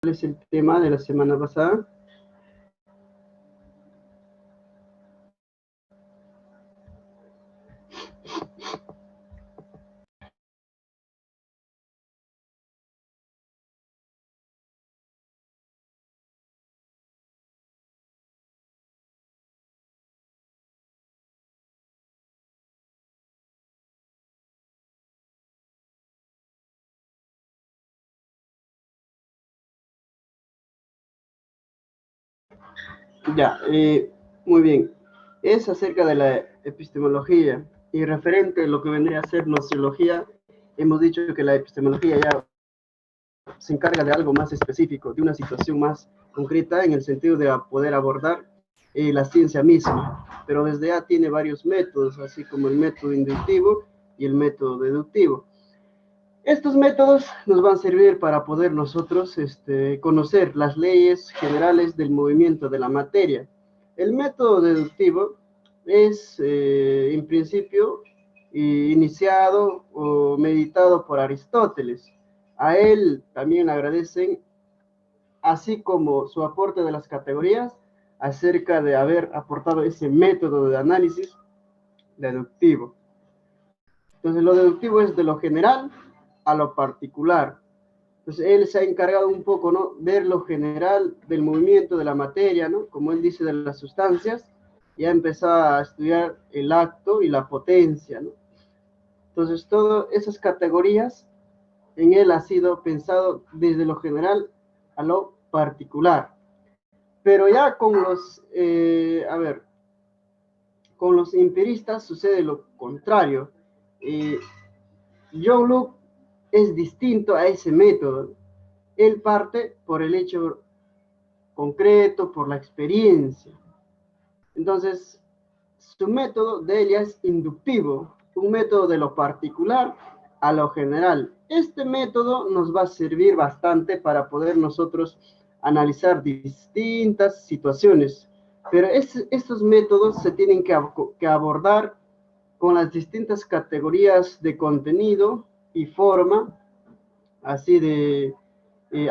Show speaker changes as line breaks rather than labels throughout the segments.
es el tema de la semana pasada? Ya, muy bien. Es acerca de la epistemología y referente a lo que vendría a ser nociología, hemos dicho que la epistemología ya se encarga de algo más específico, de una situación más concreta en el sentido de poder abordar la ciencia misma, pero desde ya tiene varios métodos, así como el método inductivo y el método deductivo. Estos métodos nos van a servir para poder nosotros conocer las leyes generales del movimiento de la materia. El método deductivo es, en principio, iniciado o meditado por Aristóteles. A él también agradecen, así como su aporte de las categorías, acerca de haber aportado ese método de análisis deductivo. Entonces, lo deductivo es de lo general a lo particular. Entonces, él se ha encargado un poco, ¿no? Ver lo general del movimiento de la materia, ¿no? Como él dice, de las sustancias, y ha empezado a estudiar el acto y la potencia, ¿no? Entonces, todas esas categorías en él ha sido pensado desde lo general a lo particular. Pero ya con los, con los empiristas sucede lo contrario. John Locke es distinto a ese método. Él parte por el hecho concreto, por la experiencia. Entonces, su método de ella es inductivo, un método de lo particular a lo general. Este método nos va a servir bastante para poder nosotros analizar distintas situaciones, pero estos métodos se tienen que abordar con las distintas categorías de contenido y forma, así de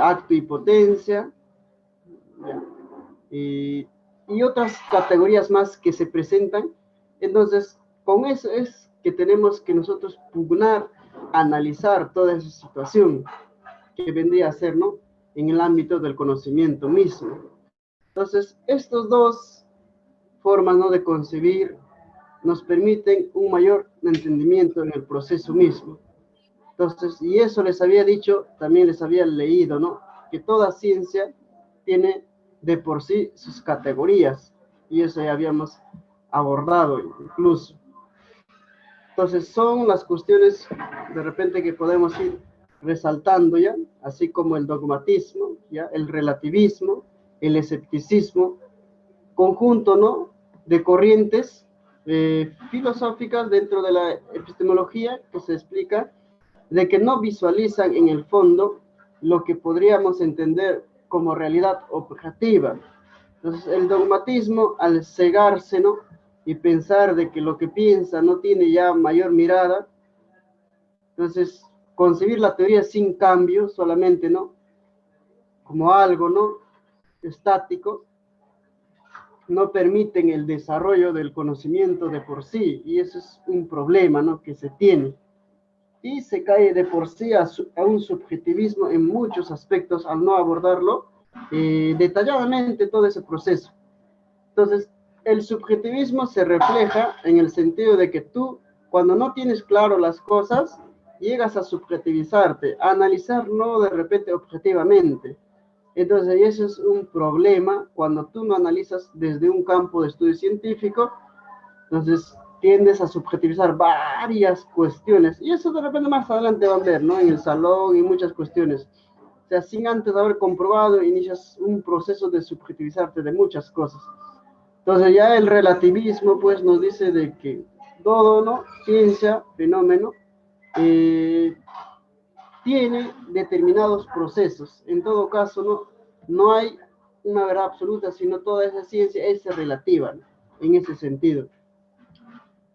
acto y potencia, y otras categorías más que se presentan. Entonces, con eso es que tenemos que nosotros pugnar, analizar toda esa situación que vendría a ser, ¿no? En el ámbito del conocimiento mismo. Entonces, estos dos formas, ¿no? De concebir nos permiten un mayor entendimiento en el proceso mismo. Entonces, y eso les había dicho, también les había leído, ¿no? Que toda ciencia tiene de por sí sus categorías, y eso ya habíamos abordado incluso. Entonces, son las cuestiones de repente que podemos ir resaltando ya, así como el dogmatismo, ya, el relativismo, el escepticismo, conjunto, ¿no? De corrientes filosóficas dentro de la epistemología que se explica de que no visualizan en el fondo lo que podríamos entender como realidad objetiva. Entonces, el dogmatismo, al cegarse, ¿no? Y pensar de que lo que piensa no tiene ya mayor mirada, entonces, concebir la teoría sin cambio, solamente, ¿no? Como algo, ¿no? Estático, no permiten el desarrollo del conocimiento de por sí, y eso es un problema, ¿no? Que se tiene. Y se cae de por sí a un subjetivismo en muchos aspectos al no abordarlo detalladamente todo ese proceso. Entonces, el subjetivismo se refleja en el sentido de que tú, cuando no tienes claro las cosas, llegas a subjetivizarte, a analizar no de repente objetivamente. Entonces, eso es un problema cuando tú no analizas desde un campo de estudio científico. Entonces, tiendes a subjetivizar varias cuestiones, y eso de repente más adelante van a ver, ¿no? En el salón y muchas cuestiones. O sea, sin antes haber comprobado, inicias un proceso de subjetivizarte de muchas cosas. Entonces, ya el relativismo, pues, nos dice de que todo, ¿no? Ciencia, fenómeno, tiene determinados procesos. En todo caso, no hay una verdad absoluta, sino toda esa ciencia es relativa, ¿no? En ese sentido.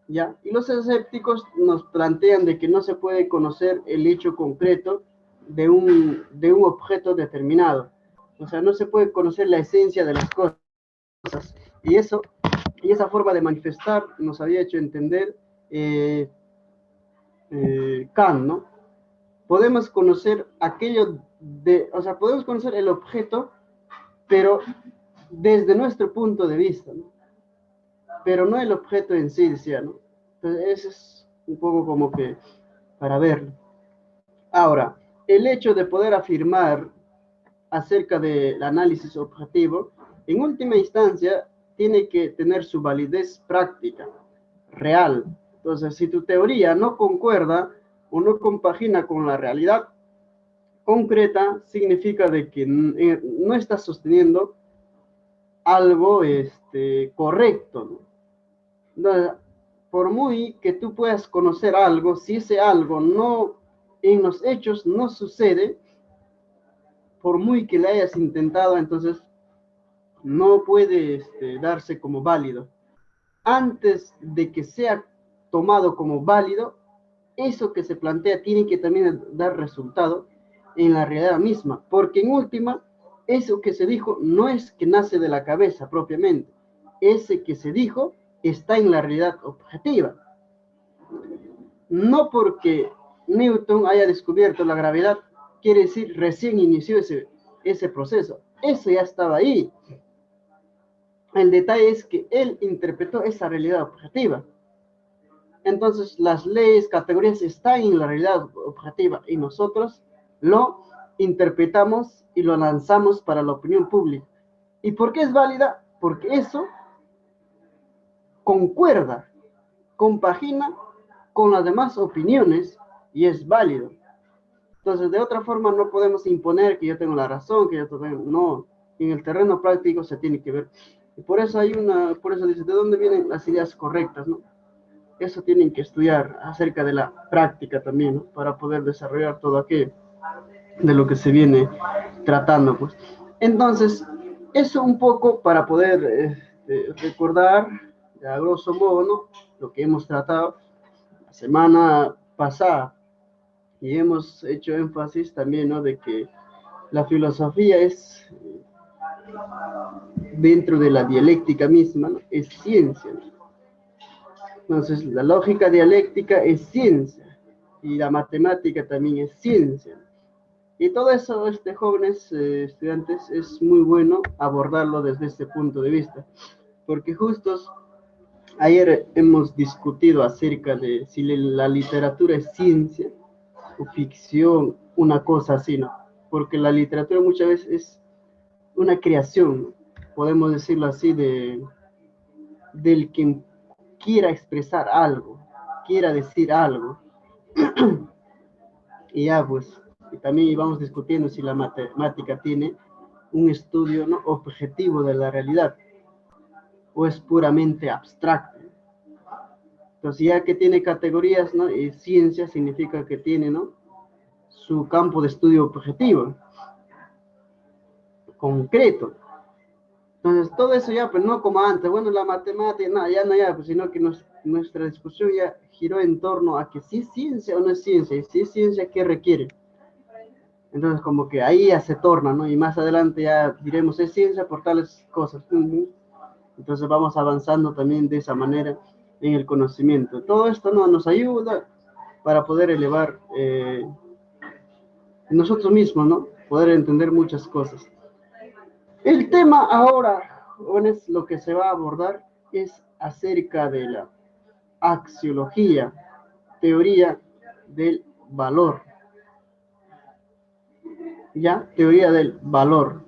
¿Ya? Y los escépticos nos plantean de que no se puede conocer el hecho concreto de un objeto determinado. O sea, no se puede conocer la esencia de las cosas. Y esa forma de manifestar nos había hecho entender Kant, ¿no? Podemos conocer o sea, podemos conocer el objeto, pero desde nuestro punto de vista, ¿no? Pero no el objeto en sí, decía, ¿no? Entonces, eso es un poco como que para verlo. Ahora, el hecho de poder afirmar acerca del análisis objetivo, en última instancia, tiene que tener su validez práctica, real. Entonces, si tu teoría no concuerda o no compagina con la realidad concreta, significa de que no estás sosteniendo algo correcto, ¿no? Entonces, por muy que tú puedas conocer algo, si ese algo no en los hechos no sucede, por muy que le hayas intentado, entonces no puede darse como válido. Antes de que sea tomado como válido, eso que se plantea tiene que también dar resultado en la realidad misma, porque en última, eso que se dijo no es que nace de la cabeza propiamente, ese que se dijo está en la realidad objetiva. No porque Newton haya descubierto la gravedad, quiere decir recién inició ese proceso, eso ya estaba ahí. El detalle es que él interpretó esa realidad objetiva. Entonces, las leyes, categorías están en la realidad objetiva y nosotros lo interpretamos y lo lanzamos para la opinión pública. ¿Y por qué es válida? Porque eso concuerda, compagina con las demás opiniones y es válido. Entonces, de otra forma, no podemos imponer que yo tengo la razón, que yo tengo... No, en el terreno práctico se tiene que ver. Y por eso por eso dice, ¿de dónde vienen las ideas correctas, no? Eso tienen que estudiar acerca de la práctica también, ¿no? Para poder desarrollar todo aquello de lo que se viene tratando, pues. Entonces, eso un poco para poder recordar, a grosso modo, ¿no? Lo que hemos tratado la semana pasada. Y hemos hecho énfasis también, ¿no? De que la filosofía es, dentro de la dialéctica misma, ¿no? Es ciencia, ¿no? Entonces, la lógica dialéctica es ciencia y la matemática también es ciencia. Y todo eso, jóvenes estudiantes, es muy bueno abordarlo desde este punto de vista, porque justo ayer hemos discutido acerca de si la literatura es ciencia o ficción, una cosa así, ¿no? Porque la literatura muchas veces es una creación, podemos decirlo así, del que quiera expresar algo, quiera decir algo. Y ya, pues, y también íbamos discutiendo si la matemática tiene un estudio, ¿no? Objetivo de la realidad o es puramente abstracto. Entonces, ya que tiene categorías, ¿no? Y ciencia significa que tiene, ¿no? Su campo de estudio objetivo, concreto. Entonces, todo eso ya, pues no como antes, bueno, la matemática, no, ya no, ya, pues, sino que nuestra discusión ya giró en torno a que si es ciencia o no es ciencia, y si es ciencia, ¿qué requiere? Entonces, como que ahí ya se torna, ¿no? Y más adelante ya diremos, es ciencia por tales cosas. Entonces, vamos avanzando también de esa manera en el conocimiento. Todo esto, ¿no? Nos ayuda para poder elevar nosotros mismos, ¿no? Poder entender muchas cosas. El tema ahora, jóvenes, lo que se va a abordar es acerca de la axiología, teoría del valor. ¿Ya? Teoría del valor.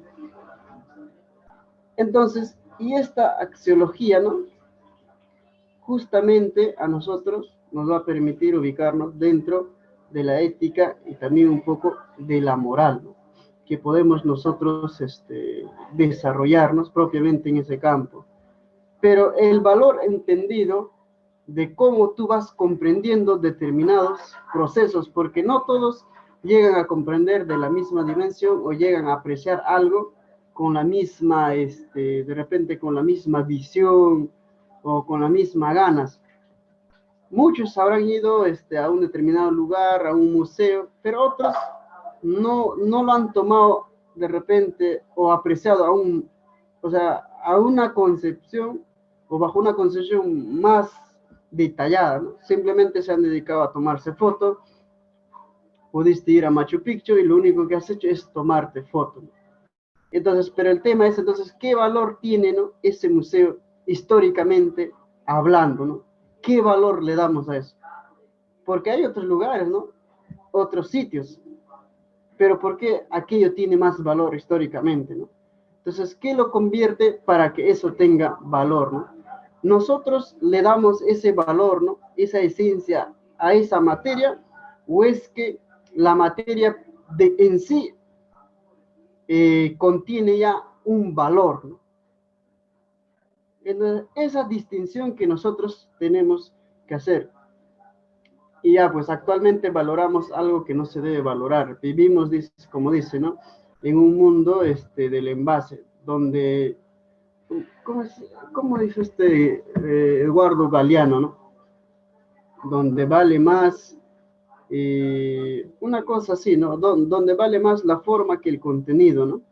Entonces, y esta axiología, ¿no? Justamente a nosotros nos va a permitir ubicarnos dentro de la ética y también un poco de la moral, ¿no? Que podemos nosotros desarrollarnos propiamente en ese campo. Pero el valor entendido de cómo tú vas comprendiendo determinados procesos, porque no todos llegan a comprender de la misma dimensión o llegan a apreciar algo con la misma, de repente con la misma visión o con las mismas ganas. Muchos habrán ido a un determinado lugar, a un museo, pero otros no lo han tomado de repente o apreciado o sea, a una concepción o bajo una concepción más detallada, ¿no? Simplemente se han dedicado a tomarse fotos, pudiste ir a Machu Picchu y lo único que has hecho es tomarte fotos, ¿no? Entonces, pero el tema es entonces, ¿qué valor tiene, ¿no?, ese museo históricamente hablando, ¿no? ¿Qué valor le damos a eso? Porque hay otros lugares, ¿no? Otros sitios, pero ¿por qué aquello tiene más valor históricamente, ¿no? Entonces, ¿qué lo convierte para que eso tenga valor, ¿no? Nosotros le damos ese valor, ¿no?, esa esencia a esa materia, o es que la materia en sí contiene ya un valor, ¿no? Entonces, esa distinción que nosotros tenemos que hacer. Y ya, pues actualmente valoramos algo que no se debe valorar. Vivimos, como dice, ¿no?, en un mundo del envase, donde, ¿cómo dice Eduardo Galeano, ¿no? Donde vale más, una cosa así, ¿no? Donde vale más la forma que el contenido, ¿no?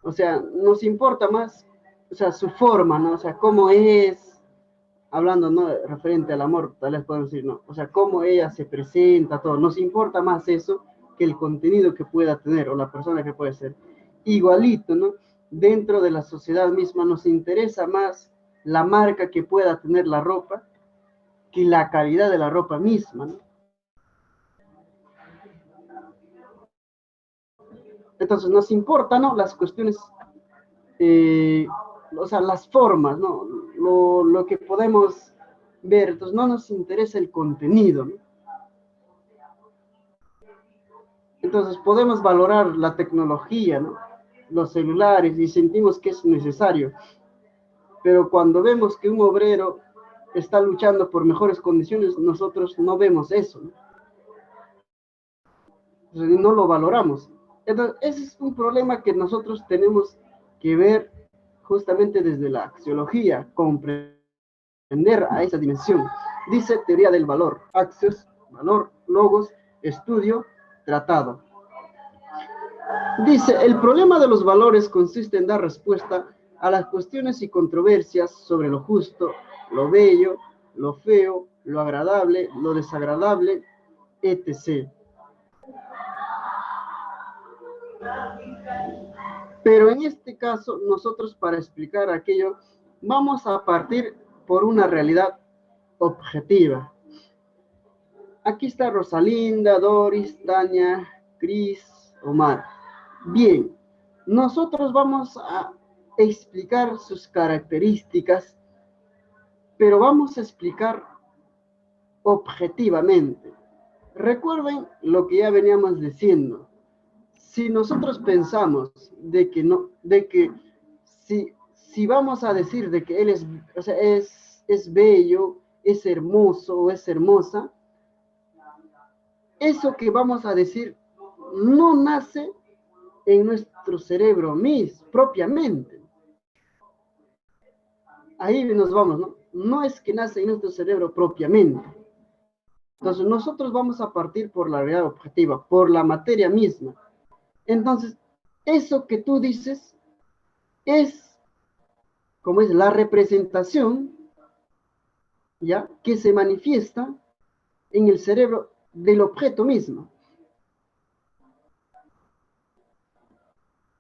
O sea, nos importa más, o sea, su forma, ¿no? O sea, cómo es, hablando, ¿no?, referente al amor, tal vez podemos decir, ¿no? O sea, cómo ella se presenta, todo. Nos importa más eso que el contenido que pueda tener o la persona que puede ser. Igualito, ¿no? Dentro de la sociedad misma nos interesa más la marca que pueda tener la ropa que la calidad de la ropa misma, ¿no? Entonces nos importan, ¿no?, las cuestiones, o sea, las formas, ¿no? Lo que podemos ver. Entonces no nos interesa el contenido, ¿no? Entonces podemos valorar la tecnología, ¿no?, los celulares, y sentimos que es necesario, pero cuando vemos que un obrero está luchando por mejores condiciones, nosotros no vemos eso, ¿no? Entonces, no lo valoramos. Entonces, ese es un problema que nosotros tenemos que ver justamente desde la axiología, comprender a esa dimensión. Dice teoría del valor, axios, valor, logos, estudio, tratado. Dice, el problema de los valores consiste en dar respuesta a las cuestiones y controversias sobre lo justo, lo bello, lo feo, lo agradable, lo desagradable, etc. Pero en este caso, nosotros, para explicar aquello, vamos a partir por una realidad objetiva. Aquí está Rosalinda, Doris, Tania, Cris, Omar. Bien, nosotros vamos a explicar sus características, pero vamos a explicar objetivamente. Recuerden lo que ya veníamos diciendo. Si nosotros pensamos de que no, de que si vamos a decir de que él es, o sea, es bello, es hermoso o es hermosa, eso que vamos a decir no nace en nuestro cerebro propiamente. Ahí nos vamos, ¿no? No es que nace en nuestro cerebro propiamente. Entonces nosotros vamos a partir por la realidad objetiva, por la materia misma. Entonces, eso que tú dices es, como es, la representación, ¿ya?, que se manifiesta en el cerebro del objeto mismo.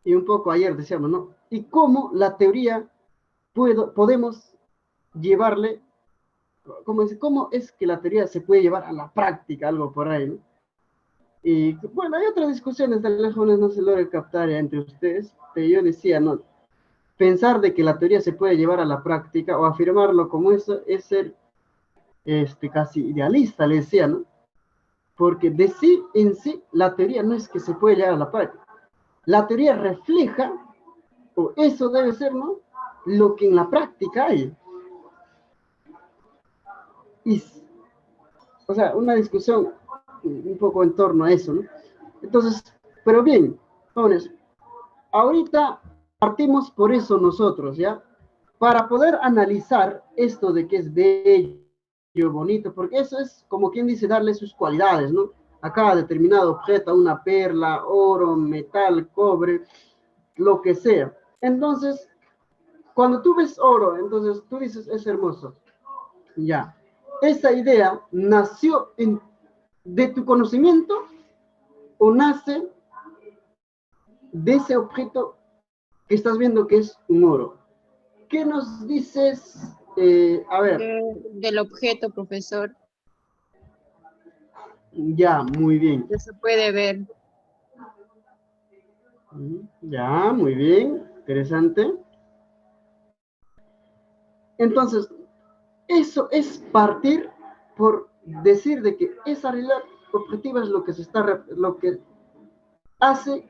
Y un poco ayer decíamos, ¿no? Y cómo la teoría podemos llevarle, cómo es que la teoría se puede llevar a la práctica, algo por ahí, ¿no? Y bueno, hay otras discusiones, de lejos no se logra captar entre ustedes, pero yo decía, ¿no?, pensar de que la teoría se puede llevar a la práctica o afirmarlo como eso es ser casi idealista, le decía, ¿no? Porque de sí en sí la teoría no es que se puede llevar a la práctica. La teoría refleja, o eso debe ser, ¿no?, lo que en la práctica hay. Y, o sea, una discusión un poco en torno a eso, ¿no? Entonces, pero bien, jóvenes, ahorita partimos por eso nosotros, ¿ya? Para poder analizar esto de que es bello, bonito, porque eso es, como quien dice, darle sus cualidades, ¿no? a cada determinado objeto, una perla, oro, metal, cobre, lo que sea. Entonces, cuando tú ves oro, entonces tú dices, es hermoso. Ya. Esa idea nació de tu conocimiento o nace de ese objeto que estás viendo que es un oro. ¿Qué nos dices? A ver.
Del objeto, profesor.
Ya, muy bien.
Ya se puede ver.
Ya, muy bien. Interesante. Entonces, eso es partir por decir de que esa realidad objetiva es lo que lo que hace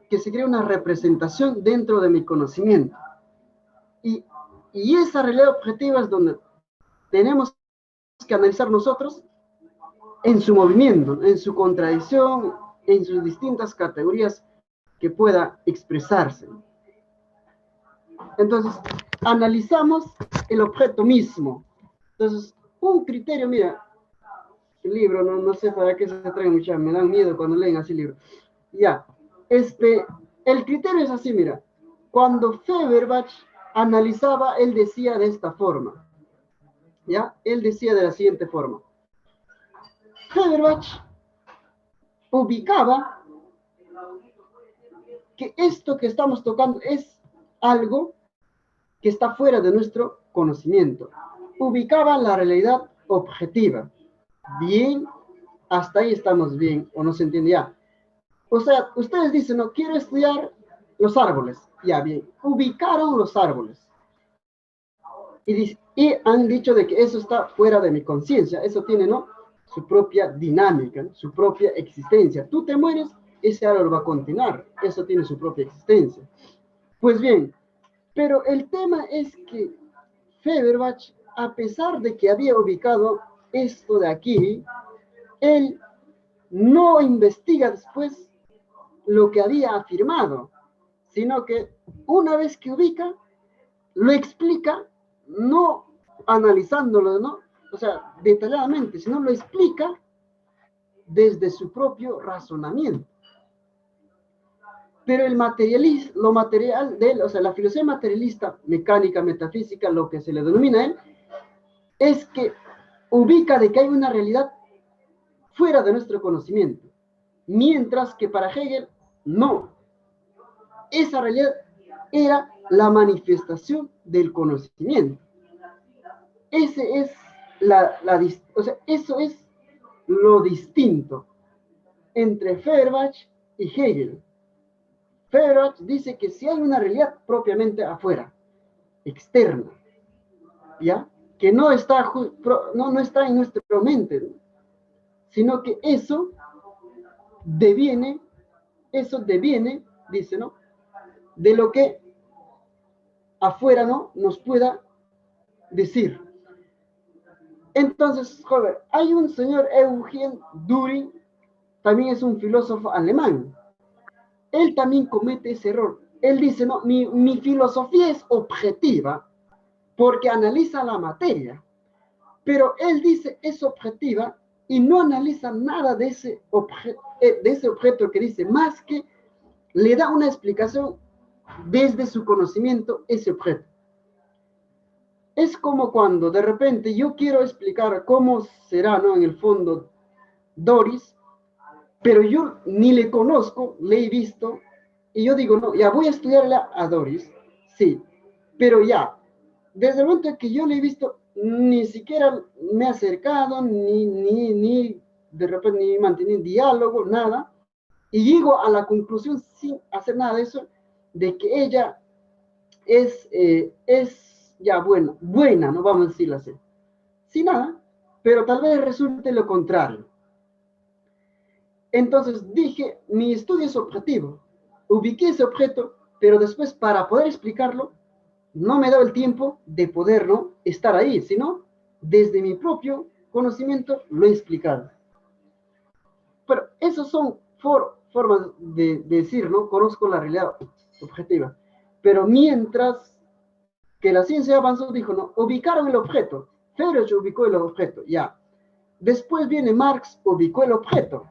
que se cree una representación dentro de mi conocimiento. Y esa realidad objetiva es donde tenemos que analizar nosotros en su movimiento, en su contradicción, en sus distintas categorías que pueda expresarse. Entonces, analizamos el objeto mismo. Entonces, un criterio, mira, el libro, no sé para qué se trae mucha, me dan miedo cuando leen así el libro. Ya, el criterio es así, mira. Cuando Feuerbach analizaba, él decía de esta forma. ¿Ya? Él decía de la siguiente forma. Feuerbach ubicaba que esto que estamos tocando es algo que está fuera de nuestro conocimiento. Ubicaba la realidad objetiva. Bien, hasta ahí estamos bien, o no se entiende ya. O sea, ustedes dicen, no, quiero estudiar los árboles. Ya, bien, ubicaron los árboles. Y han dicho de que eso está fuera de mi conciencia. Eso tiene, ¿no?, su propia dinámica, ¿no?, su propia existencia. Tú te mueres, ese árbol va a continuar. Eso tiene su propia existencia. Pues bien, pero el tema es que Feuerbach, a pesar de que había ubicado esto de aquí, él no investiga después lo que había afirmado, sino que una vez que ubica, lo explica, no analizándolo, ¿no?, o sea, detalladamente, sino lo explica desde su propio razonamiento. Pero el materialismo, lo material de él, o sea, la filosofía materialista, mecánica, metafísica, lo que se le denomina a él, es que ubica de que hay una realidad fuera de nuestro conocimiento, mientras que para Hegel, no. Esa realidad era la manifestación del conocimiento. Ese es o sea, eso es lo distinto entre Feuerbach y Hegel. Feuerbach dice que si hay una realidad propiamente afuera, externa, ¿ya?, que no está, no está en nuestra mente, ¿no?, sino que eso deviene, dice, ¿no?, de lo que afuera, ¿no?, nos pueda decir. Entonces, joder, hay un señor Eugen Düring, también es un filósofo alemán. Él también comete ese error. Él dice, no, mi filosofía es objetiva porque analiza la materia. Pero él dice es objetiva y no analiza nada de ese objeto que dice, más que le da una explicación desde su conocimiento ese objeto. Es como cuando de repente yo quiero explicar cómo será, ¿no?, en el fondo Doris, pero yo ni le conozco, le he visto, y yo digo, no, ya voy a estudiarla a Doris, sí, pero ya, desde el momento en que yo le he visto, ni siquiera me he acercado, ni de repente ni mantenido diálogo, nada, y llego a la conclusión sin hacer nada de eso, de que ella es ya buena, no vamos a decirlo así, sin nada, pero tal vez resulte lo contrario. Entonces dije, mi estudio es objetivo, ubiqué ese objeto, pero después para poder explicarlo, no me daba el tiempo de poder, ¿no?, estar ahí, sino desde mi propio conocimiento lo he explicado. Pero esos son formas de decir, ¿no?, conozco la realidad objetiva. Pero mientras que la ciencia avanzó, dijo, no, ubicaron el objeto. Feuerbach ubicó el objeto, ya. Después viene Marx, ubicó el objeto.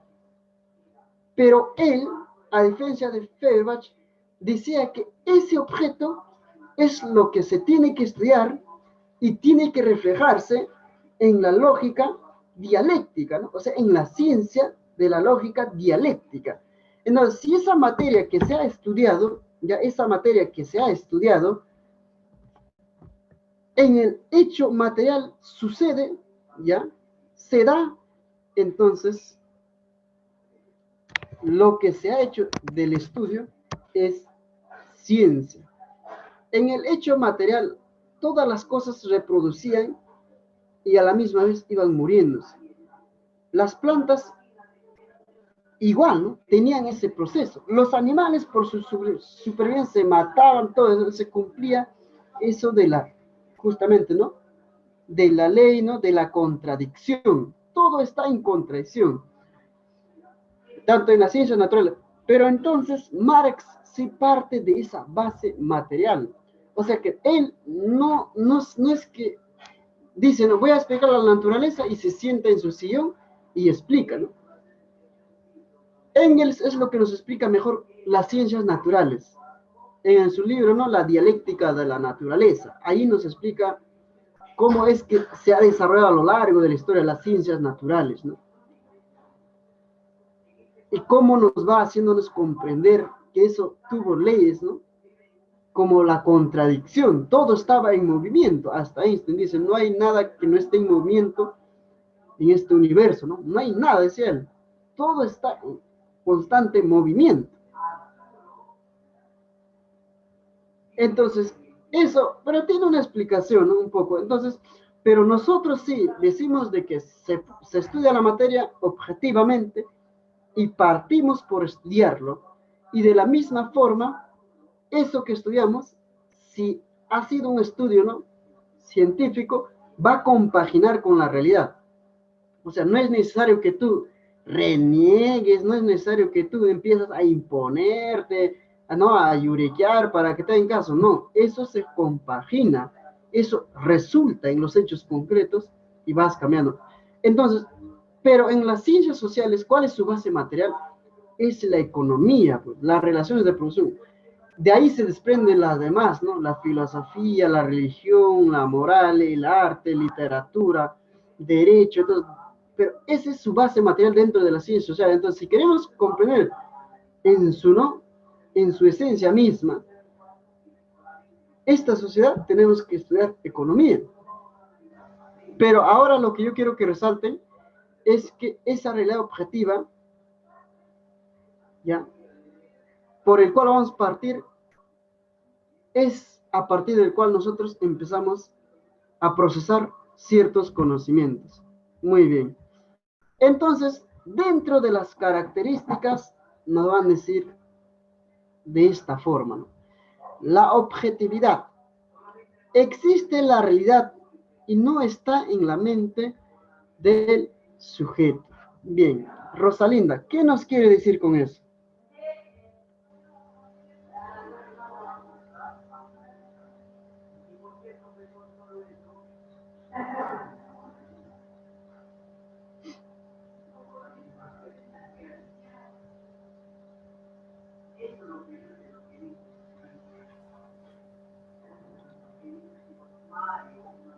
Pero él, a diferencia de Feuerbach, decía que ese objeto es lo que se tiene que estudiar y tiene que reflejarse en la lógica dialéctica, ¿no? O sea, en la ciencia de la lógica dialéctica. Entonces, si esa materia que se ha estudiado, ya esa materia que se ha estudiado, en el hecho material sucede, ya, se da, entonces, lo que se ha hecho del estudio es ciencia. En el hecho material, todas las cosas se reproducían y a la misma vez iban muriéndose. Las plantas igual, ¿no? Tenían ese proceso. Los animales por su supervivencia se mataban, todo eso, se cumplía eso de la, justamente, ¿no? De la ley, ¿no? De la contradicción. Todo está en contradicción, tanto en las ciencias naturales. Pero entonces Marx sí parte de esa base material. O sea que él no es que dice, no, voy a explicar la naturaleza y se sienta en su sillón y explica, ¿no? Engels es lo que nos explica mejor las ciencias naturales. En su libro, ¿no? La dialéctica de la naturaleza. Ahí nos explica cómo es que se ha desarrollado a lo largo de la historia las ciencias naturales, ¿no? Y cómo nos va haciéndonos comprender que eso tuvo leyes, ¿no? Como la contradicción. Todo estaba en movimiento. Hasta Einstein dice, no hay nada que no esté en movimiento en este universo, ¿no? No hay nada, decía él. Todo está en constante movimiento. Entonces, eso, pero tiene una explicación, ¿no? Un poco. Entonces, pero nosotros sí decimos de que se estudia la materia objetivamente y partimos por estudiarlo. Y de la misma forma, eso que estudiamos, si ha sido un estudio, ¿no? Científico, va a compaginar con la realidad. O sea, no es necesario que tú reniegues, no es necesario que tú empieces a imponerte, ¿no? A lloriquear para que te den caso. No, eso se compagina, eso resulta en los hechos concretos y vas cambiando. Entonces, pero en las ciencias sociales, ¿cuál es su base material? Es la economía, pues, las relaciones de producción. De ahí se desprenden las demás, ¿no? La filosofía, la religión, la moral, el arte, literatura, derecho, entonces, pero esa es su base material dentro de la ciencia social. Entonces, si queremos comprender en su, ¿no? En su esencia misma, esta sociedad tenemos que estudiar economía. Pero ahora lo que yo quiero que resalten es que esa realidad objetiva, ¿ya? Por el cual vamos a partir, es a partir del cual nosotros empezamos a procesar ciertos conocimientos. Muy bien. Entonces, dentro de las características, nos van a decir de esta forma, ¿no? La objetividad. Existe la realidad y no está en la mente del sujeto. Bien, Rosalinda, ¿qué nos quiere decir con eso?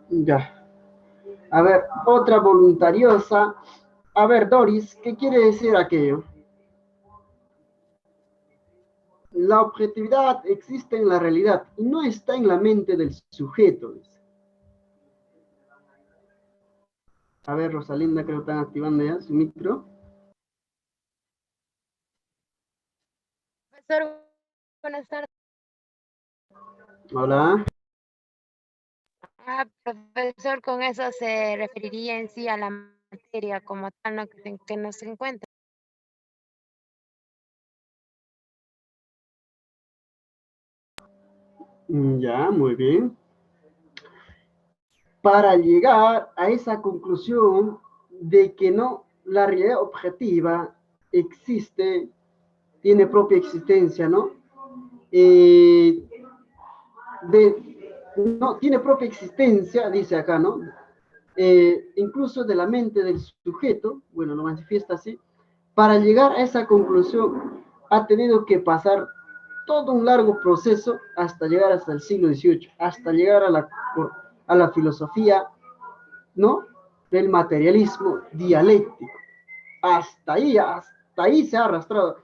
Ya. A ver, otra voluntariosa. A ver, Doris, ¿qué quiere decir aquello? La objetividad existe en la realidad y no está en la mente del sujeto. A ver, Rosalinda, creo que están activando ya su micro.
Profesor, buenas tardes.
Hola.
Profesor, con eso se referiría en sí a la materia como tal, ¿no? Que nos encuentra.
Ya, muy bien. Para llegar a esa conclusión de que no, la realidad objetiva existe, tiene propia existencia, ¿no? No tiene propia existencia, dice acá, ¿no? Incluso de la mente del sujeto, bueno, lo manifiesta así, para llegar a esa conclusión ha tenido que pasar todo un largo proceso hasta llegar hasta el siglo XVIII, hasta llegar a la filosofía, ¿no? Del materialismo dialéctico. Hasta ahí se ha arrastrado.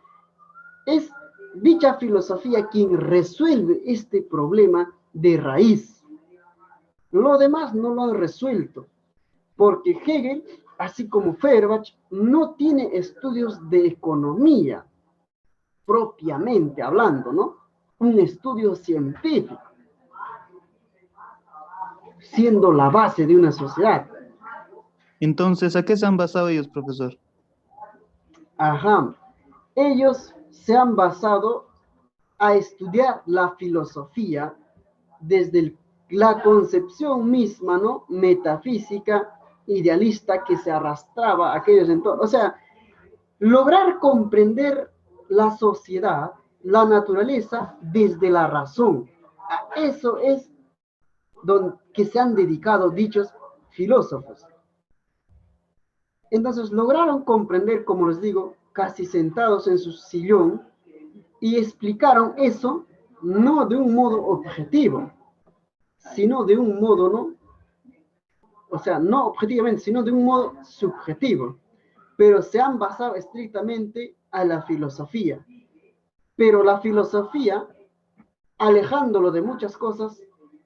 Es dicha filosofía quien resuelve este problema de raíz. Lo demás no lo han resuelto, porque Hegel, así como Feuerbach, no tiene estudios de economía, propiamente hablando, ¿no? Un estudio científico, siendo la base de una sociedad.
Entonces, ¿a qué se han basado ellos, profesor?
Ajá. Ellos se han basado a estudiar la filosofía desde la concepción misma, ¿no? Metafísica, idealista que se arrastraba a aquellos entonces. O sea, lograr comprender la sociedad, la naturaleza desde la razón. A eso es que se han dedicado dichos filósofos. Entonces lograron comprender, como les digo, casi sentados en su sillón, y explicaron eso no de un modo objetivo, sino de un modo, ¿no? O sea, no objetivamente, sino de un modo subjetivo. Pero se han basado estrictamente a la filosofía. Pero la filosofía, alejándolo de muchas cosas,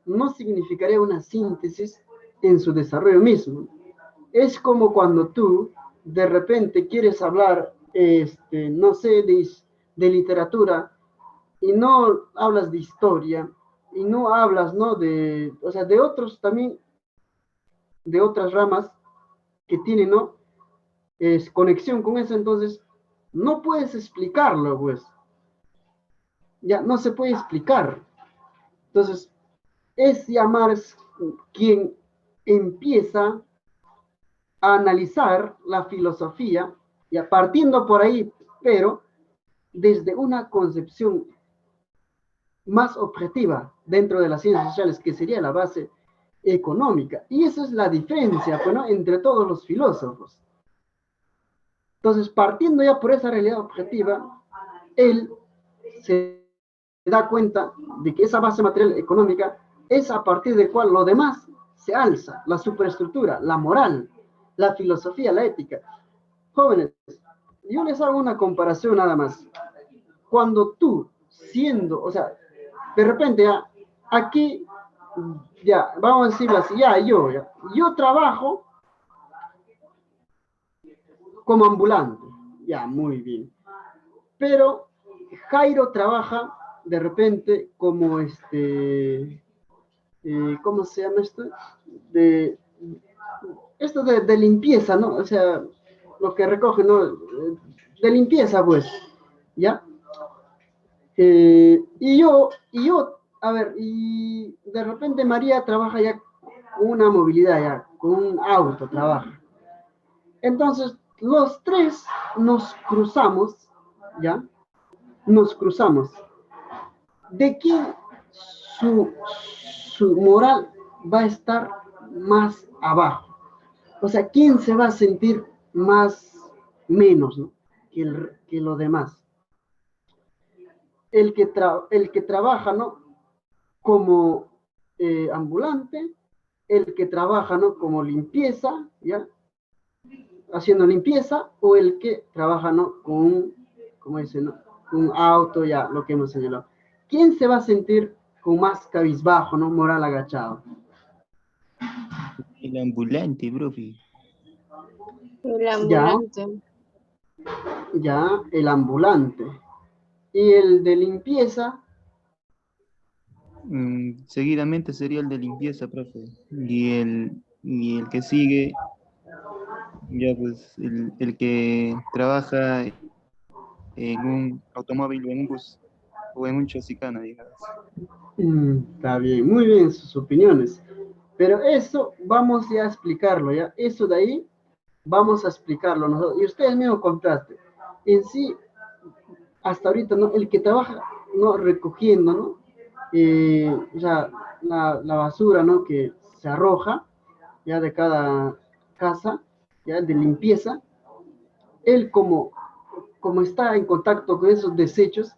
no significaría una síntesis en su desarrollo mismo. Es como cuando tú de repente quieres hablar, no sé, de literatura, y no hablas de historia, y no hablas, ¿no? O sea, de otros también, de otras ramas que tienen, ¿no? Es conexión con eso, entonces no puedes explicarlo, pues. Ya no se puede explicar. Entonces, es llamar quien empieza a analizar la filosofía, y partiendo por ahí, pero desde una concepción más objetiva dentro de las ciencias sociales, que sería la base económica. Y esa es la diferencia, pues, ¿no? Entre todos los filósofos. Entonces, partiendo ya por esa realidad objetiva, él se da cuenta de que esa base material económica es a partir del cual lo demás se alza, la superestructura, la moral, la filosofía, la ética. Jóvenes, yo les hago una comparación nada más. Cuando tú, siendo, o sea, de repente ya, aquí, ya, vamos a decirlo así, yo trabajo como ambulante, ya, muy bien. Pero Jairo trabaja de repente como ¿cómo se llama esto? De limpieza, ¿no? O sea, lo que recoge, ¿no? De limpieza, pues, ¿ya? A ver, y de repente María trabaja ya con una movilidad, ya, con un auto trabaja. Entonces, los tres nos cruzamos, ¿ya? Nos cruzamos. ¿De quién su moral va a estar más abajo? O sea, ¿quién se va a sentir menos, ¿no? que lo demás? El que trabaja, ¿no? Como ambulante, el que trabaja, ¿no? Como limpieza, ¿ya? Haciendo limpieza, o el que trabaja, ¿no? ¿Cómo dice, no? Un auto, ya, lo que hemos señalado. ¿Quién se va a sentir con más cabizbajo, ¿no? Moral agachado?
El ambulante, profe.
El ambulante.
Ya, el ambulante. Y el de limpieza.
Seguidamente sería el de limpieza, profe. Y el que sigue, ya pues, el que trabaja en un automóvil o en un bus o en un chosicana, digamos.
Está bien, muy bien sus opiniones. Pero eso vamos ya a explicarlo, ¿ya? Eso de ahí vamos a explicarlo nosotros. Y ustedes mismos contrasten. En sí, hasta ahorita, ¿no? El que trabaja, ¿no? Recogiendo, ¿no? O sea, la basura, ¿no? Que se arroja, ya de cada casa, ya de limpieza, él como como está en contacto con esos desechos,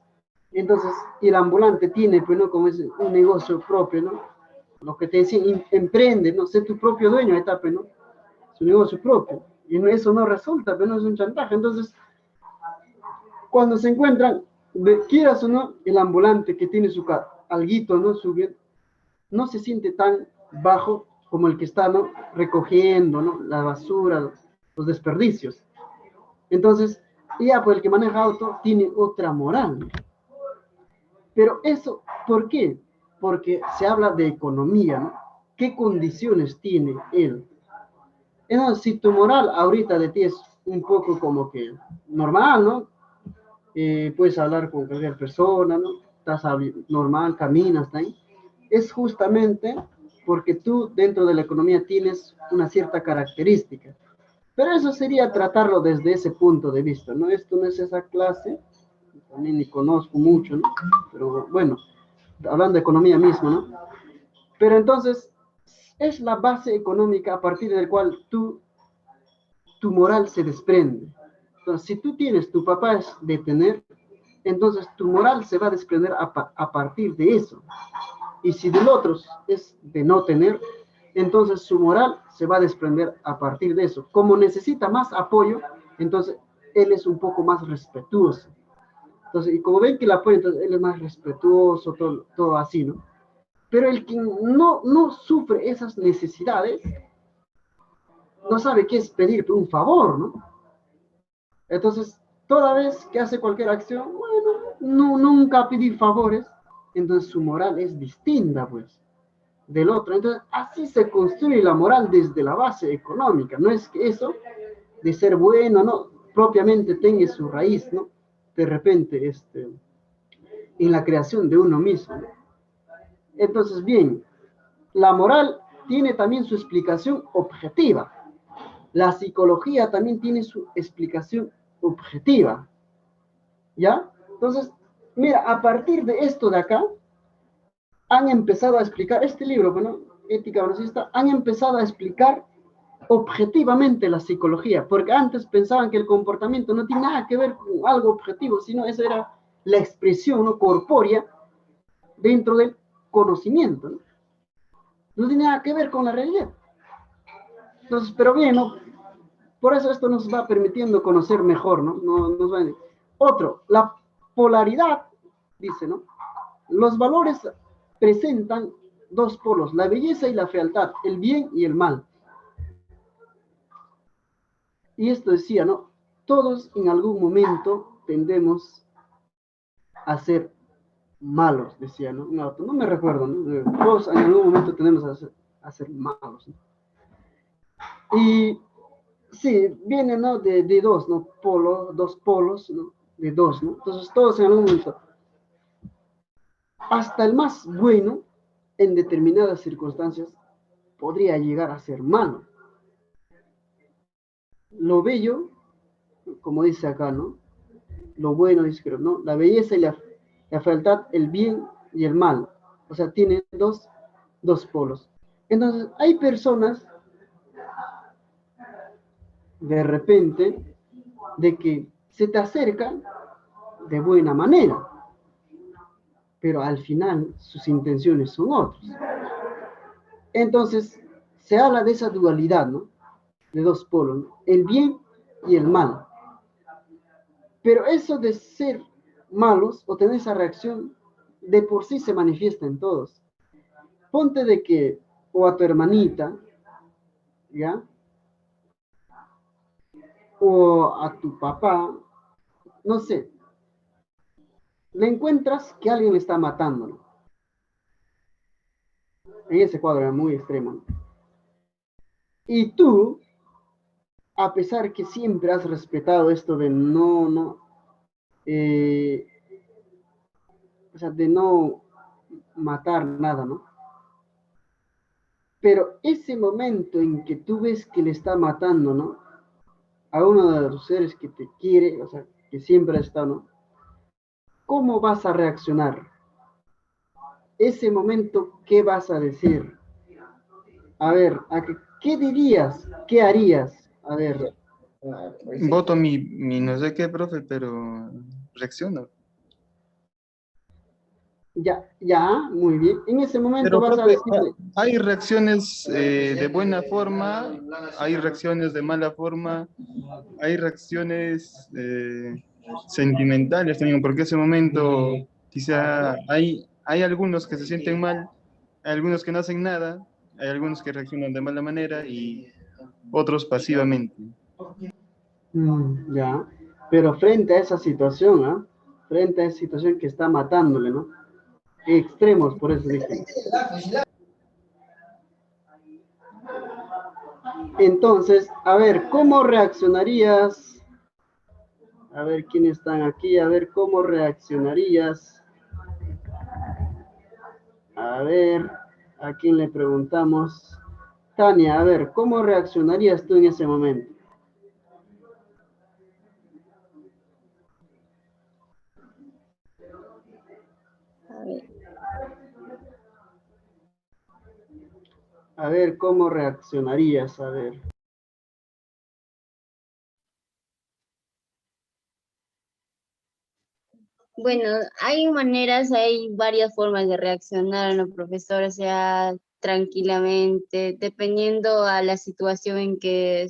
entonces el ambulante tiene, pues, ¿no? Como es un negocio propio, ¿no? Lo que te decían, emprende, ¿no? Sé tu propio dueño, ahí está, pues, ¿no? Su negocio propio. Y eso no resulta, pero no es un chantaje. Entonces, cuando se encuentran, quieras o no, el ambulante que tiene su alguito, ¿no? Su bien, no se siente tan bajo como el que está, ¿no? Recogiendo, ¿no? La basura, los desperdicios. Entonces, ya, pues el que maneja auto tiene otra moral. Pero eso, ¿por qué? Porque se habla de economía, ¿no? ¿Qué condiciones tiene él? Entonces, si tu moral ahorita de ti es un poco como que normal, ¿no? Puedes hablar con cualquier persona, ¿no? Estás normal, caminas, ¿no? Es justamente porque tú dentro de la economía tienes una cierta característica. Pero eso sería tratarlo desde ese punto de vista, ¿no? Esto no es esa clase, también ni conozco mucho, ¿no? Pero bueno, hablando de economía misma, ¿no? Pero entonces, es la base económica a partir del cual tu moral se desprende. Entonces, si tú tienes, tu papá es de tener, entonces tu moral se va a desprender a partir de eso. Y si del otro es de no tener, entonces su moral se va a desprender a partir de eso. Como necesita más apoyo, entonces él es un poco más respetuoso. Entonces, y como ven que el apoyo, entonces él es más respetuoso, todo así, ¿no? Pero el que no sufre esas necesidades, no sabe qué es pedir un favor, ¿no? Entonces, toda vez que hace cualquier acción, bueno, nunca pedir favores, entonces su moral es distinta, pues, del otro. Entonces, así se construye la moral desde la base económica. No es que eso de ser bueno, no, propiamente tenga su raíz, ¿no? De repente, en la creación de uno mismo, ¿no? Entonces, bien, la moral tiene también su explicación objetiva. La psicología también tiene su explicación objetiva. ¿Ya? Entonces, mira, a partir de esto de acá, han empezado a explicar, este libro, bueno, Ética Marxista, han empezado a explicar objetivamente la psicología, porque antes pensaban que el comportamiento no tiene nada que ver con algo objetivo, sino eso era la expresión, ¿no?, corpórea dentro del conocimiento, ¿no? No tiene nada que ver con la realidad. Entonces, pero bien, ¿no? Por eso esto nos va permitiendo conocer mejor, ¿no? Nos va a... Otro, la polaridad, dice, ¿no? Los valores presentan dos polos, la belleza y la fealdad, el bien y el mal. Y esto decía, ¿no? Todos en algún momento tendemos a ser malos, decía, ¿no? No me recuerdo, ¿no? Todos en algún momento tendemos a ser malos, ¿no? Y sí, viene, ¿no? De dos, ¿no? Dos polos, ¿no? De dos, ¿no? Entonces todos en algún momento, hasta el más bueno, en determinadas circunstancias, podría llegar a ser malo. Lo bello, como dice acá, ¿no? Lo bueno, dice, creo, ¿no? La belleza y la fealdad, el bien y el mal. O sea, tiene dos polos. Entonces, hay personas, de repente, de que se te acercan de buena manera, pero al final sus intenciones son otras. Entonces, se habla de esa dualidad, ¿no? De dos polos, ¿no? El bien y el mal. Pero eso de ser malos o tener esa reacción, de por sí se manifiesta en todos. Ponte de que, o a tu hermanita, ¿ya? O a tu papá, no sé, le encuentras que alguien le está matando, ¿no? En ese cuadro era muy extremo, ¿no? Y tú, a pesar que siempre has respetado esto de eh, o sea, de no matar nada, ¿no? Pero ese momento en que tú ves que le está matando, ¿no? A uno de los seres que te quiere, o sea, que siempre está, ¿no? ¿Cómo vas a reaccionar? Ese momento, ¿qué vas a decir? A ver, ¿qué dirías? ¿Qué harías? A ver,
Voto mi no sé qué, profe, pero reacciono.
Ya, muy bien. En ese momento
Pero,
vas a
profe,
decirle,
hay reacciones de buena forma, hay reacciones de mala forma, hay reacciones sentimentales también, porque ese momento quizá hay algunos que se sienten mal, hay algunos que no hacen nada, hay algunos que reaccionan de mala manera y otros pasivamente.
ya, pero frente a esa situación, ¿ah? Frente a esa situación que está matándole, ¿no? Extremos, por eso dije. Entonces, a ver, ¿cómo reaccionarías? A ver quiénes están aquí, a ver cómo reaccionarías. A ver, ¿a quién le preguntamos? Tania, a ver, ¿cómo reaccionarías tú en ese momento?
A ver.
A ver, ¿cómo reaccionarías? A ver.
Bueno, hay varias formas de reaccionar, ¿no, profesor? O sea, tranquilamente, dependiendo a la situación en qué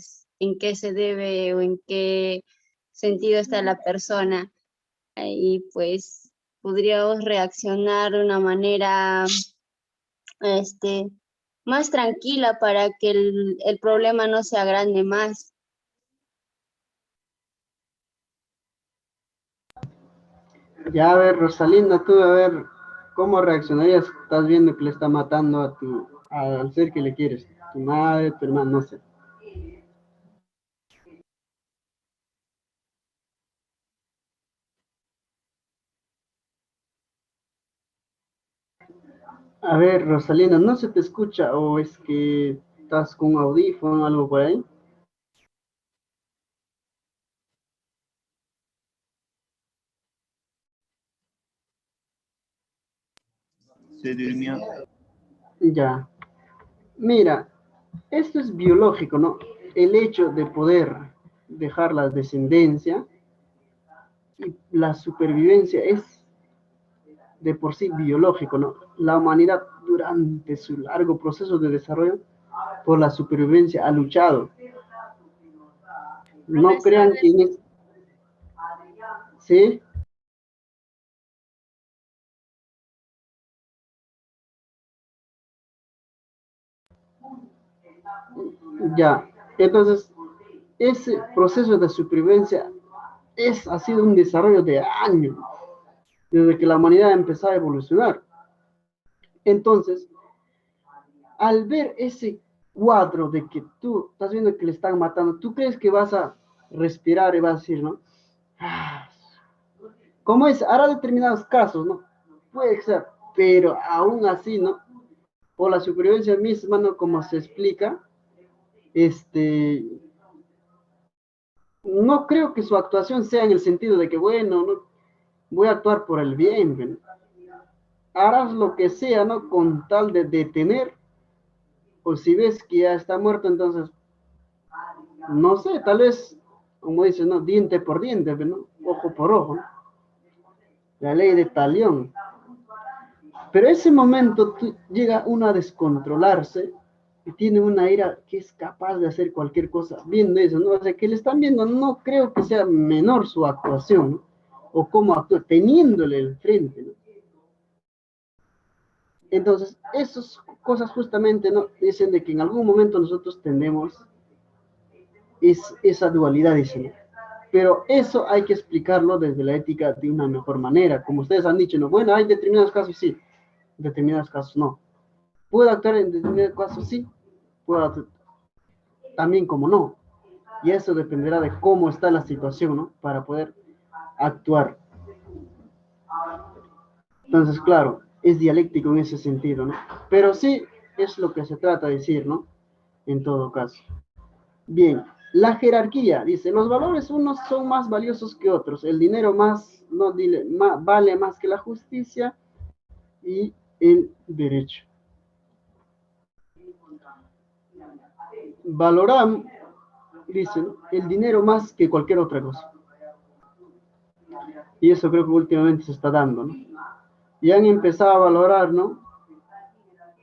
se debe o en qué sentido está la persona. Ahí pues podríamos reaccionar de una manera, este, más tranquila para que el problema no se agrande más.
Ya, a ver, Rosalinda, tú, a ver, ¿cómo reaccionarías? Estás viendo que le está matando al ser que le quieres, tu madre, tu hermano, no sé. A ver, Rosalinda, ¿no se te escucha o es que estás con un audífono o algo por ahí?
Se durmió.
Ya. Mira, esto es biológico, ¿no? El hecho de poder dejar la descendencia y la supervivencia es de por sí biológico, ¿no? La humanidad durante su largo proceso de desarrollo por la supervivencia ha luchado. No
Profesor,
crean que ¿sí? Ya. Entonces, ese proceso de supervivencia ha sido un desarrollo de años, desde que la humanidad empezó a evolucionar. Entonces, al ver ese cuadro de que tú estás viendo que le están matando, tú crees que vas a respirar y vas a decir, ¿no? Ah, ¿cómo es? Hará determinados casos, ¿no? Puede ser, pero aún así, ¿no? Por la supervivencia misma, ¿no? Como se explica, este, no creo que su actuación sea en el sentido de que, bueno, no, voy a actuar por el bien, ¿no? Harás lo que sea, ¿no? Con tal de detener, o si ves que ya está muerto, entonces no sé, tal vez, como dices, ¿no? Diente por diente, ¿no? Ojo por ojo, ¿no? La ley de talión. Pero ese momento llega uno a descontrolarse y tiene una ira que es capaz de hacer cualquier cosa viendo eso, ¿no? O sea, que le están viendo, no creo que sea menor su actuación, ¿no? O cómo actúa, teniéndole el frente, ¿no? Entonces, esas cosas justamente, ¿no? Dicen de que en algún momento nosotros tendemos esa dualidad, dicen. Pero eso hay que explicarlo desde la ética de una mejor manera. Como ustedes han dicho, ¿no? Bueno, hay determinados casos sí, determinados casos no. ¿Puedo actuar en determinados casos? Sí. ¿Puedo actuar también como no? Y eso dependerá de cómo está la situación, ¿no? Para poder actuar. Entonces, claro, es dialéctico en ese sentido, ¿no? Pero sí es lo que se trata de decir, ¿no? En todo caso. Bien, la jerarquía, dice, los valores unos son más valiosos que otros, el dinero más, no, vale más que la justicia y el derecho. Valoramos, dicen, el dinero más que cualquier otra cosa. Y eso creo que últimamente se está dando, ¿no? Y han empezado a valorar, ¿no?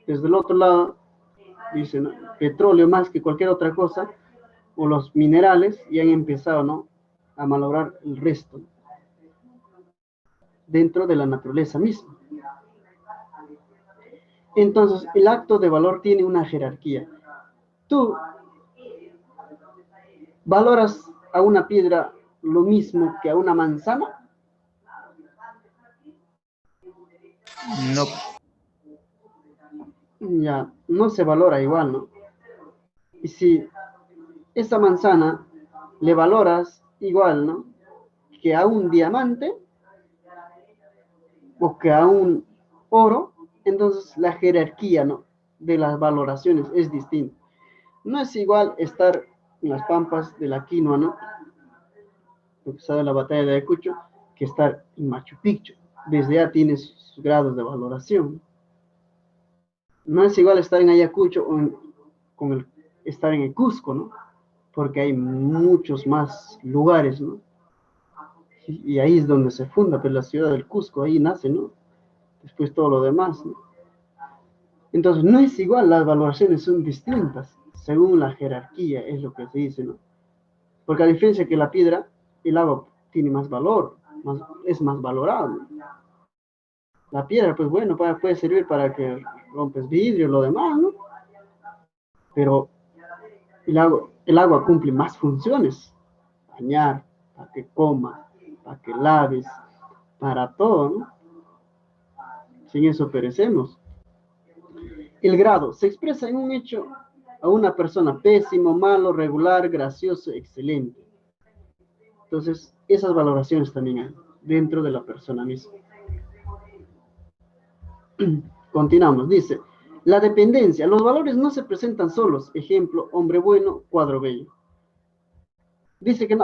Desde el otro lado, dicen, ¿no? Petróleo más que cualquier otra cosa, o los minerales, y han empezado, ¿no? A malograr el resto, dentro de la naturaleza misma. Entonces, el acto de valor tiene una jerarquía. Tú valoras a una piedra lo mismo que a una manzana.
No,
Ya, no se valora igual, ¿no? Y si esa manzana le valoras igual, ¿no? Que a un diamante o que a un oro, entonces la jerarquía, ¿no? De las valoraciones es distinta. No es igual estar en las pampas de la quinoa, ¿no? Lo que sabe la batalla de Ayacucho, que estar en Machu Picchu. Desde ya tiene sus grados de valoración. No es igual estar en Ayacucho con estar en el Cusco, ¿no? Porque hay muchos más lugares, ¿no? Y ahí es donde se funda, pues, la ciudad del Cusco, ahí nace, ¿no? Después todo lo demás, ¿no? Entonces, no es igual, las valoraciones son distintas, según la jerarquía, es lo que se dice, ¿no? Porque a diferencia que la piedra, el agua tiene más valor, es más valorable. La piedra, pues bueno, puede servir para que rompes vidrio, lo demás, ¿no? Pero el agua cumple más funciones. Bañar, para que comas, para que laves, para todo, ¿no? Sin eso perecemos. El grado se expresa en un hecho a una persona pésimo, malo, regular, gracioso, excelente. Entonces, esas valoraciones también hay dentro de la persona misma. Continuamos, dice, la dependencia, los valores no se presentan solos, ejemplo, hombre bueno, cuadro bello. Dice que no,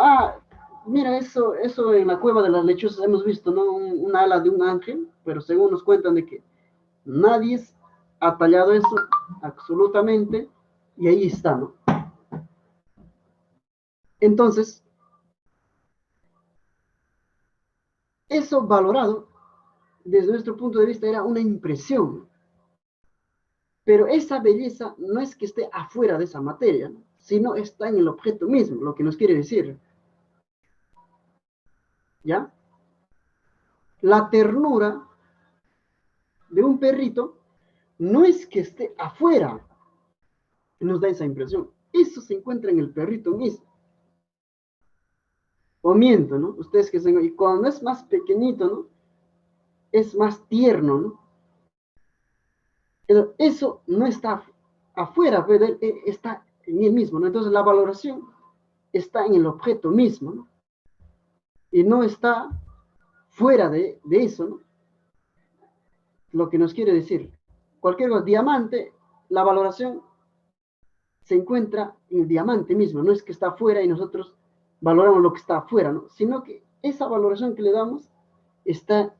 mira, eso en la cueva de las lechuzas hemos visto, ¿no? Una ala de un ángel, pero según nos cuentan de que nadie ha tallado eso absolutamente, y ahí está, ¿no? Entonces, eso valorado, desde nuestro punto de vista, era una impresión. Pero esa belleza no es que esté afuera de esa materia, ¿no? Sino está en el objeto mismo, lo que nos quiere decir. ¿Ya? La ternura de un perrito no es que esté afuera, que nos da esa impresión. Eso se encuentra en el perrito mismo. O miento, ¿no? Ustedes que son, y cuando es más pequeñito, ¿no? Es más tierno, ¿no? Pero eso no está afuera, pero está en él mismo, ¿no? Entonces la valoración está en el objeto mismo, ¿no? Y no está fuera de eso, ¿no? Lo que nos quiere decir. Cualquier cosa, diamante, la valoración se encuentra en el diamante mismo, no es que está afuera y nosotros valoramos lo que está afuera, ¿no? Sino que esa valoración que le damos está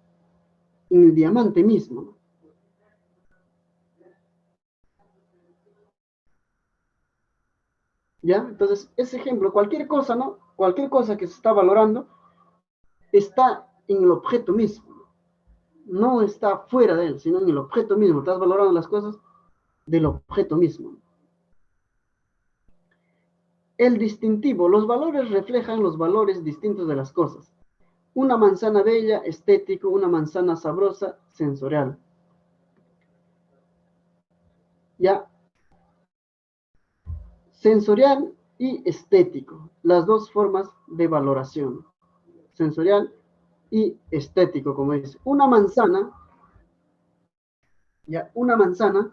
en el diamante mismo, ¿no? ¿Ya? Entonces, ese ejemplo, cualquier cosa, ¿no? Cualquier cosa que se está valorando está en el objeto mismo. No está fuera de él, sino en el objeto mismo. Estás valorando las cosas del objeto mismo. El distintivo. Los valores reflejan los valores distintos de las cosas. Una manzana bella, estético. Una manzana sabrosa, sensorial. Ya. Sensorial y estético. Las dos formas de valoración. Sensorial y estético, como dice. Una manzana, ya, una manzana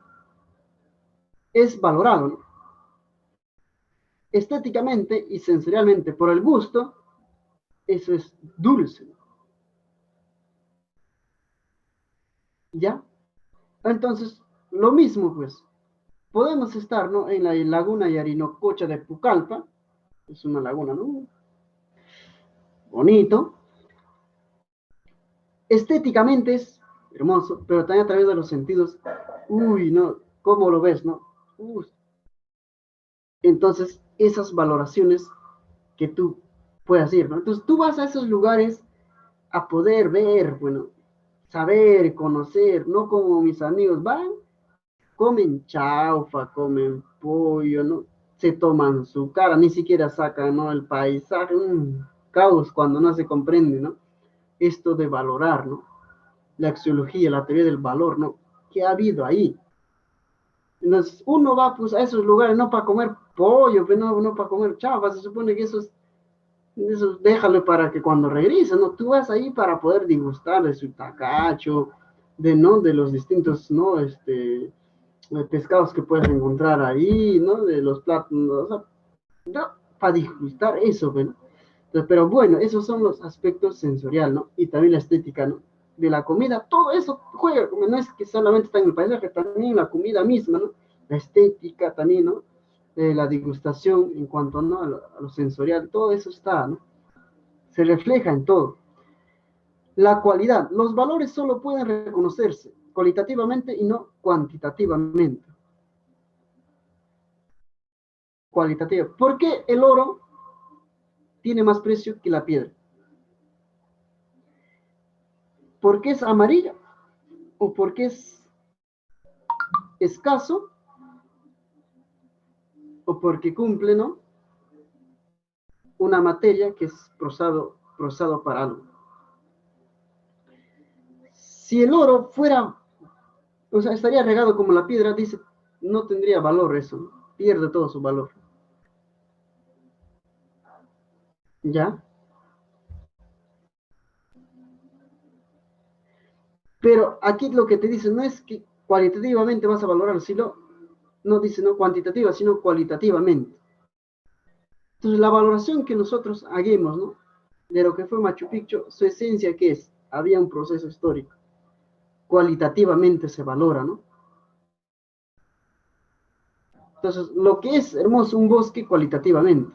es valorado, ¿no? Estéticamente y sensorialmente por el gusto, eso es dulce. ¿Ya? Entonces, lo mismo, pues, podemos estar, ¿no? En la laguna Yarinacocha de Pucallpa, es una laguna, ¿no? Bonito. Estéticamente es hermoso, pero también a través de los sentidos, uy, no, ¿cómo lo ves, no? Uy, Entonces, esas valoraciones que tú puedes hacer, ¿no? Entonces, tú vas a esos lugares a poder ver, bueno, saber, conocer, no como mis amigos van, comen chaufa, comen pollo, ¿no? Se toman su cara, ni siquiera sacan, ¿no? El paisaje, un caos cuando no se comprende, ¿no? Esto de valorar, ¿no? La axiología, la teoría del valor, ¿no? ¿Qué ha habido ahí? Entonces, uno va pues a esos lugares no para comer pollo, pero no para comer chaufa, se supone que eso déjalo para que cuando regrese, ¿no? Tú vas ahí para poder degustar de su tacacho, ¿no? De los distintos, ¿no? Pescados que puedes encontrar ahí, ¿no? De los platos, ¿no? O sea, ¿no? Para disfrutar eso, ¿no? Entonces, pero bueno, esos son los aspectos sensoriales, ¿no? Y también la estética, ¿no? De la comida, todo eso juega, no es que solamente está en el paisaje, también la comida misma, ¿no? La estética también, ¿no? La degustación en cuanto, ¿no? A lo sensorial, todo eso está, ¿no? Se refleja en todo. La cualidad, los valores solo pueden reconocerse cualitativamente y no cuantitativamente. Cualitativa. ¿Por qué el oro tiene más precio que la piedra? ¿Porque es amarilla? ¿O porque es escaso? ¿O porque cumple, ¿no? Una materia que es procesado para algo. Si el oro fuera, o sea, estaría regado como la piedra, dice, no tendría valor eso, ¿no? Pierde todo su valor. ¿Ya? Pero aquí lo que te dice no es que cualitativamente vas a valorar, sino, no dice no cuantitativa, sino cualitativamente. Entonces, la valoración que nosotros hagamos, ¿no? De lo que fue Machu Picchu, su esencia, ¿qué es? Había un proceso histórico. Cualitativamente se valora, ¿no? Entonces, lo que es hermoso un bosque cualitativamente.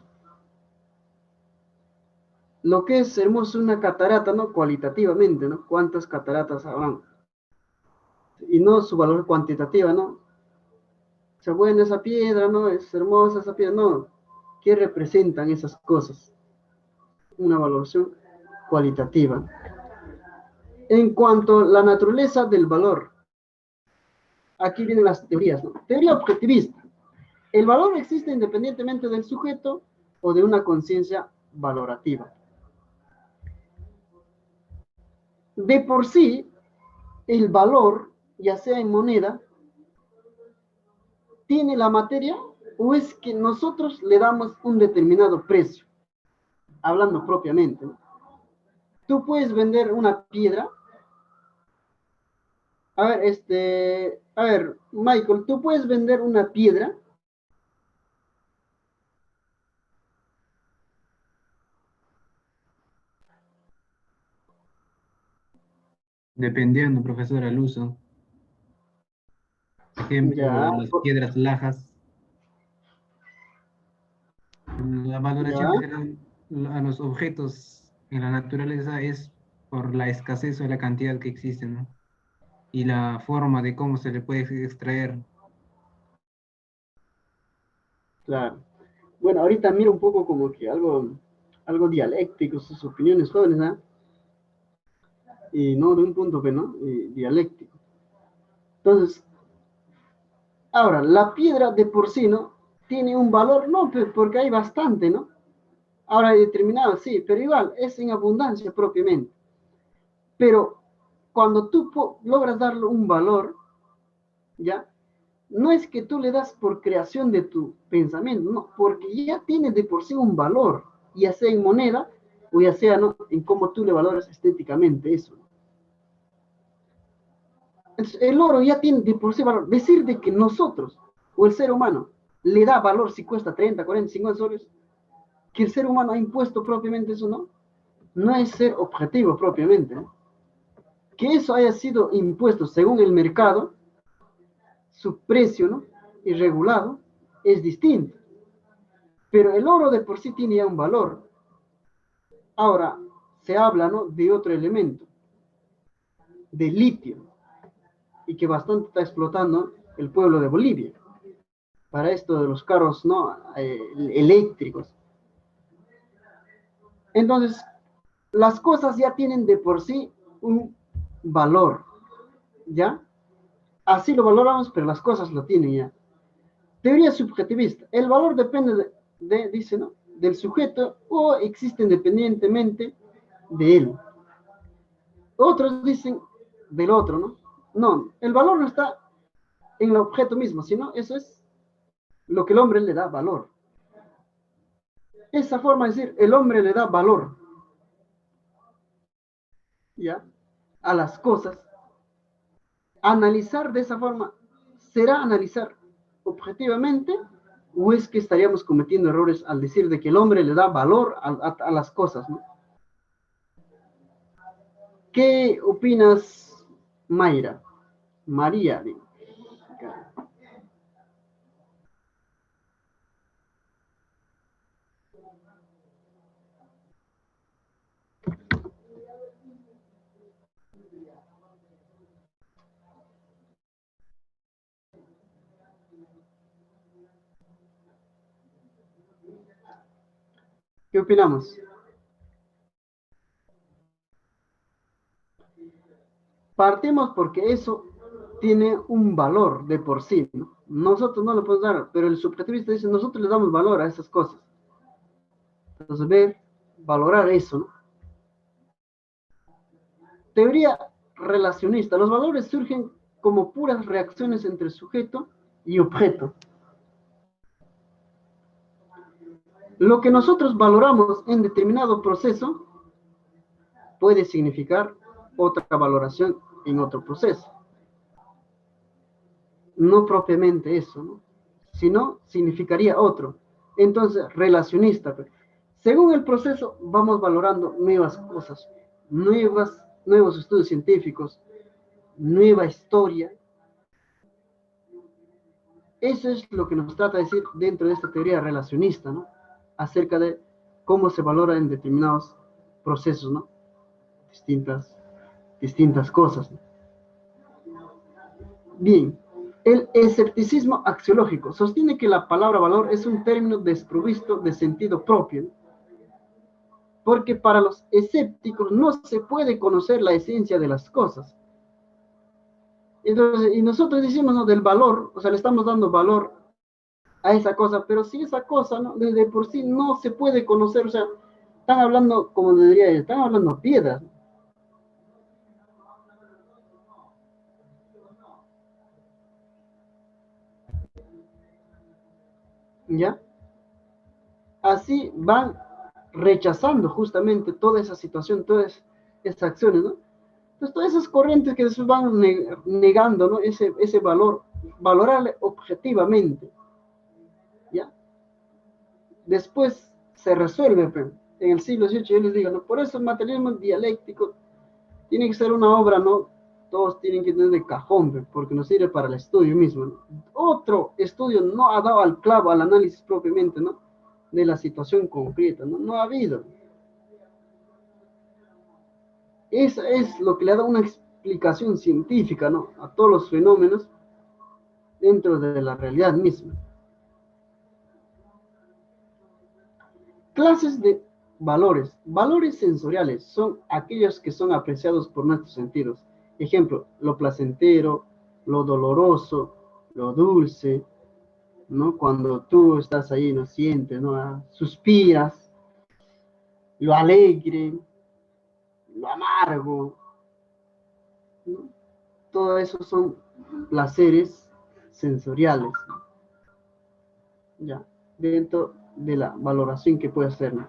Lo que es hermoso una catarata, ¿no? Cualitativamente, ¿no? ¿Cuántas cataratas habrán? Y no su valor cuantitativa, ¿no? O sea, bueno, esa piedra, ¿no? Es hermosa esa piedra, no. ¿Qué representan esas cosas? Una valoración cualitativa. En cuanto a la naturaleza del valor, aquí vienen las teorías, ¿no? Teoría objetivista. El valor existe independientemente del sujeto o de una conciencia valorativa. De por sí, el valor, ya sea en moneda, tiene la materia o es que nosotros le damos un determinado precio, hablando propiamente, ¿no? Tú puedes vender una piedra. A ver, Michael, tú puedes vender una piedra.
Dependiendo, profesor, al uso. Por ejemplo,
Ya,
las piedras lajas. La
ya,
valoración que se da a los objetos en la naturaleza es por la escasez o la cantidad que existe, ¿no? Y la forma de cómo se le puede extraer.
claro. Bueno, ahorita miro un poco como que algo dialéctico, sus opiniones jóvenes, ¿ah? Y no de un punto que no, dialéctico. Entonces, ahora, la piedra de por sí, ¿no? Tiene un valor, no, porque hay bastante, ¿no? Ahora determinado, sí, pero igual, es en abundancia propiamente. Pero cuando tú logras darle un valor, ¿ya? No es que tú le das por creación de tu pensamiento, no, porque ya tiene de por sí un valor, ya sea en moneda o ya sea, ¿no? En cómo tú le valoras estéticamente eso. Entonces, el oro ya tiene de por sí valor. Decir de que nosotros o el ser humano le da valor si cuesta 30, 40, 50 soles, que el ser humano ha impuesto propiamente eso, ¿no? No es ser objetivo propiamente, ¿no? Que eso haya sido impuesto según el mercado, su precio, ¿no? Y regulado, es distinto. Pero el oro de por sí tiene ya un valor. Ahora, se habla, ¿no? De otro elemento, de litio, y que bastante está explotando el pueblo de Bolivia, para esto de los carros, ¿no? Eléctricos. Entonces, las cosas ya tienen de por sí un valor, ¿ya? Así lo valoramos, pero las cosas lo tienen ya. Teoría subjetivista. El valor depende dice, ¿no? Del sujeto o existe independientemente de él. Otros dicen del otro, ¿no? No, el valor no está en el objeto mismo, sino eso es lo que el hombre le da valor. Esa forma de decir, el hombre le da valor, ¿ya? A las cosas. Analizar de esa forma, ¿será analizar objetivamente o es que estaríamos cometiendo errores al decir de que el hombre le da valor a las cosas, ¿no? ¿Qué opinas, Mayra? María, digo. ¿Qué opinamos? Partimos porque eso tiene un valor de por sí, ¿no? Nosotros no lo podemos dar, pero el subjetivista dice, nosotros le damos valor a esas cosas. Entonces, ver, valorar eso, ¿no? Teoría relacionista. Los valores surgen como puras reacciones entre sujeto y objeto. Lo que nosotros valoramos en determinado proceso puede significar otra valoración en otro proceso. No propiamente eso, ¿no? Sino significaría otro. Entonces, relacionista. Según el proceso, vamos valorando nuevas cosas, nuevos estudios científicos, nueva historia. Eso es lo que nos trata de decir dentro de esta teoría relacionista, ¿no? Acerca de cómo se valora en determinados procesos, ¿no? Distintas cosas, ¿no? Bien, el escepticismo axiológico sostiene que la palabra valor es un término desprovisto de sentido propio, ¿no? Porque para los escépticos no se puede conocer la esencia de las cosas. Entonces, y nosotros decimos, ¿no? Del valor, o sea, le estamos dando valor a esa cosa, pero si esa cosa, ¿no? Desde por sí no se puede conocer, o sea, están hablando, como diría, están hablando piedras. ¿Ya? Así van rechazando justamente toda esa situación, todas esas acciones, ¿no? Entonces, todas esas corrientes que se van negando, ¿no? Ese valor, valorarle objetivamente, ¿ya? Después se resuelve, pero en el siglo XVIII, yo les digo, ¿no? Por eso el materialismo dialéctico tiene que ser una obra, ¿no? Todos tienen que tener de cajón, porque nos sirve para el estudio mismo, ¿no? Otro estudio no ha dado al clavo, al análisis propiamente, ¿no? De la situación concreta, ¿no? No ha habido. Eso es lo que le da una explicación científica, ¿no? A todos los fenómenos dentro de la realidad misma. Clases de valores. Valores sensoriales son aquellos que son apreciados por nuestros sentidos. Ejemplo, lo placentero, lo doloroso, lo dulce, ¿no? Cuando tú estás ahí, no sientes, ¿no? Suspiras, lo alegre, lo amargo, ¿no? Todo eso son placeres sensoriales, ¿no? Ya, dentro de la valoración que puede hacer, ¿no?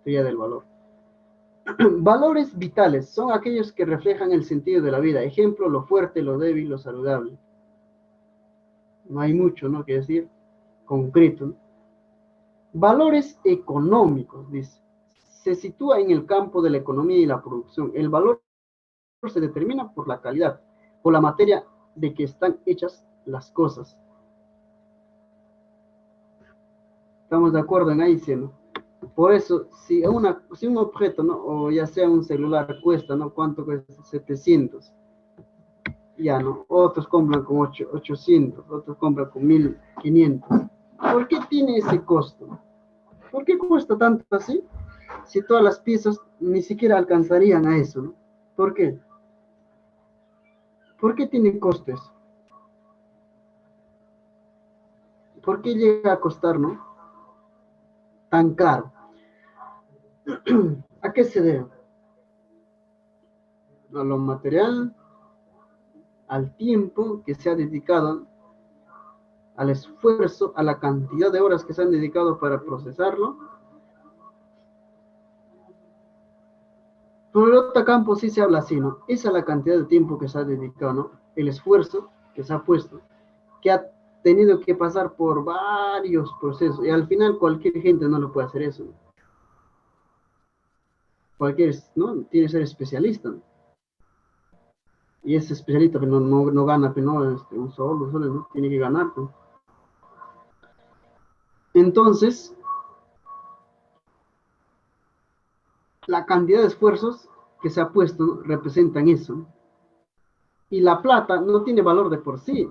Teoría del valor. Valores vitales son aquellos que reflejan el sentido de la vida. Ejemplo, lo fuerte, lo débil, lo saludable. No hay mucho, ¿no? Que decir concreto, ¿no? Valores económicos, dice. Se sitúa en el campo de la economía y la producción. El valor se determina por la calidad, por la materia de que están hechas las cosas. ¿Estamos de acuerdo en ahí, sí, no? Por eso, si un objeto, ¿no? O ya sea un celular cuesta, ¿no? ¿Cuánto cuesta? 700. ya no, otros compran con 800, otros compran con 1500. ¿Por qué tiene ese costo? ¿Por qué cuesta tanto así? Si todas las piezas ni siquiera alcanzarían a eso, ¿no? ¿Por qué? ¿Por qué tiene costes? ¿Por qué llega a costar, no? Tan caro. ¿A qué se debe? A lo material, al tiempo que se ha dedicado, al esfuerzo, a la cantidad de horas que se han dedicado para procesarlo. Por el otro campo sí se habla así, ¿no? Esa es la cantidad de tiempo que se ha dedicado, ¿no? El esfuerzo que se ha puesto, que ha tenido que pasar por varios procesos, y al final cualquier gente no lo puede hacer eso, ¿no? Cualquier, ¿no? Tiene que ser especialista, ¿no? Y ese especialista pero no gana, pero no, un solo, ¿no? Tiene que ganar, ¿no? Entonces, la cantidad de esfuerzos que se ha puesto, ¿no? Representan eso, ¿no? Y la plata no tiene valor de por sí,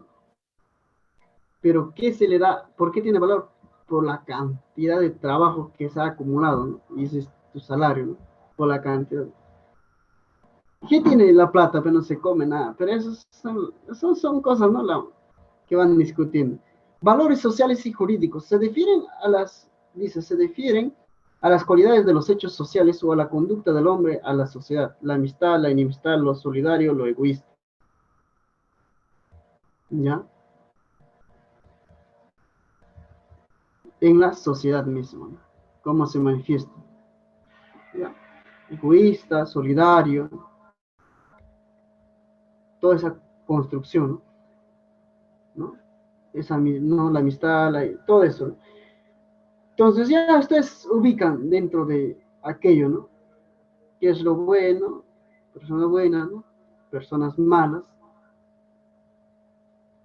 pero ¿qué se le da? ¿Por qué tiene valor? Por la cantidad de trabajo que se ha acumulado, ¿no? Y ese es tu salario, ¿no? Por la cantidad. ¿Qué tiene la plata? Pero no se come nada. Pero esos son cosas, ¿no? Que van discutiendo. Valores sociales y jurídicos. Se difieren a las cualidades de los hechos sociales o a la conducta del hombre a la sociedad. La amistad, la enemistad, lo solidario, lo egoísta. ¿Ya? En la sociedad misma, ¿no? ¿Cómo se manifiesta? ¿Ya? Egoísta, solidario, toda esa construcción, ¿no? Esa, ¿no? La amistad, todo eso, ¿no? Entonces ya ustedes ubican dentro de aquello, ¿no? ¿Qué es lo bueno? Personas buenas, ¿no? Personas malas.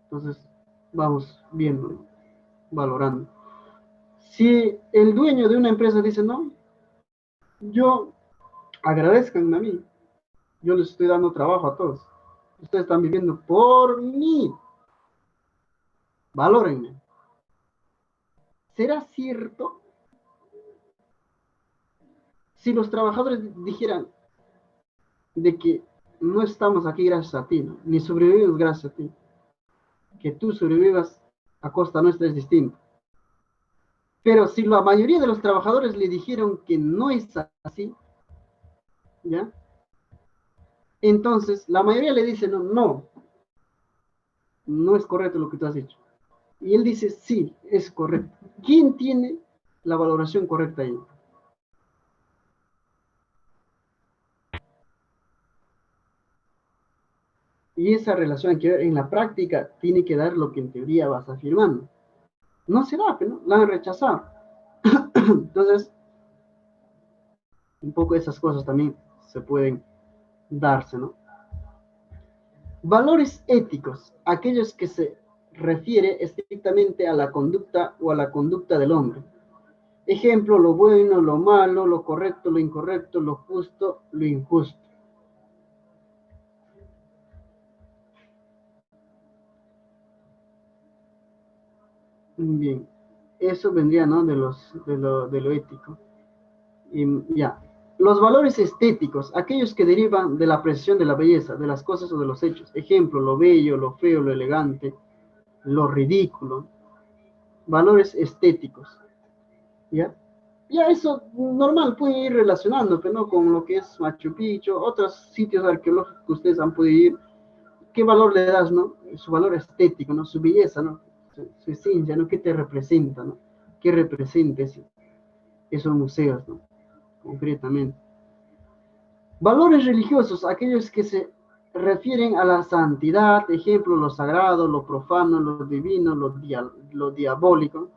Entonces vamos viendo, ¿no? Valorando. Si el dueño de una empresa dice, no, yo agradezcanme a mí, yo les estoy dando trabajo a todos. Ustedes están viviendo por mí. Valórenme. ¿Será cierto? Si los trabajadores dijeran de que no estamos aquí gracias a ti, ¿no? Ni sobrevivimos gracias a ti, que tú sobrevivas a costa nuestra es distinto. Pero si la mayoría de los trabajadores le dijeron que no es así, ¿ya? Entonces, la mayoría le dice, no es correcto lo que tú has hecho. Y él dice, sí, es correcto. ¿Quién tiene la valoración correcta ahí? Y esa relación que en la práctica tiene que dar lo que en teoría vas afirmando. No se da, ¿no? La han rechazado. Entonces, un poco esas cosas también se pueden darse, ¿no? Valores éticos, aquellos que se refiere estrictamente a la conducta o a la conducta del hombre. Ejemplo, lo bueno, lo malo, lo correcto, lo incorrecto, lo justo, lo injusto. Bien, eso vendría, ¿no? De lo ético. Y ya. Los valores estéticos, aquellos que derivan de la apreciación de la belleza, de las cosas o de los hechos. Ejemplo, lo bello, lo feo, lo elegante, lo ridículo. Valores estéticos. ¿Ya? Ya eso normal puede ir relacionando, pero no con lo que es Machu Picchu, otros sitios arqueológicos que ustedes han podido ir. ¿Qué valor le das, no? Su valor estético, ¿no? Su belleza, ¿no? Su esencia, ¿no? ¿Qué te representa, no? ¿Qué representa esos museos, ¿no? Concretamente. Valores religiosos, aquellos que se refieren a la santidad, ejemplo, lo sagrado, lo profano, lo divino, lo diabólico,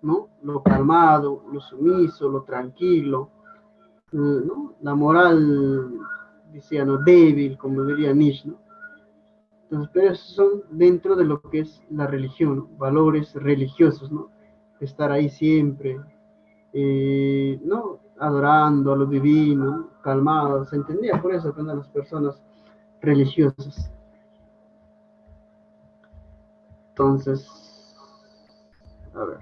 ¿no? Lo calmado, lo sumiso, lo tranquilo, ¿no? La moral, decía, ¿no? Débil, como diría Nietzsche, ¿no? Entonces, pero esos son dentro de lo que es la religión, ¿no? Valores religiosos, ¿no? Estar ahí siempre, ¿no? Adorando a lo divino, calmados, se entendía por eso cuando las personas religiosas. Entonces, a ver.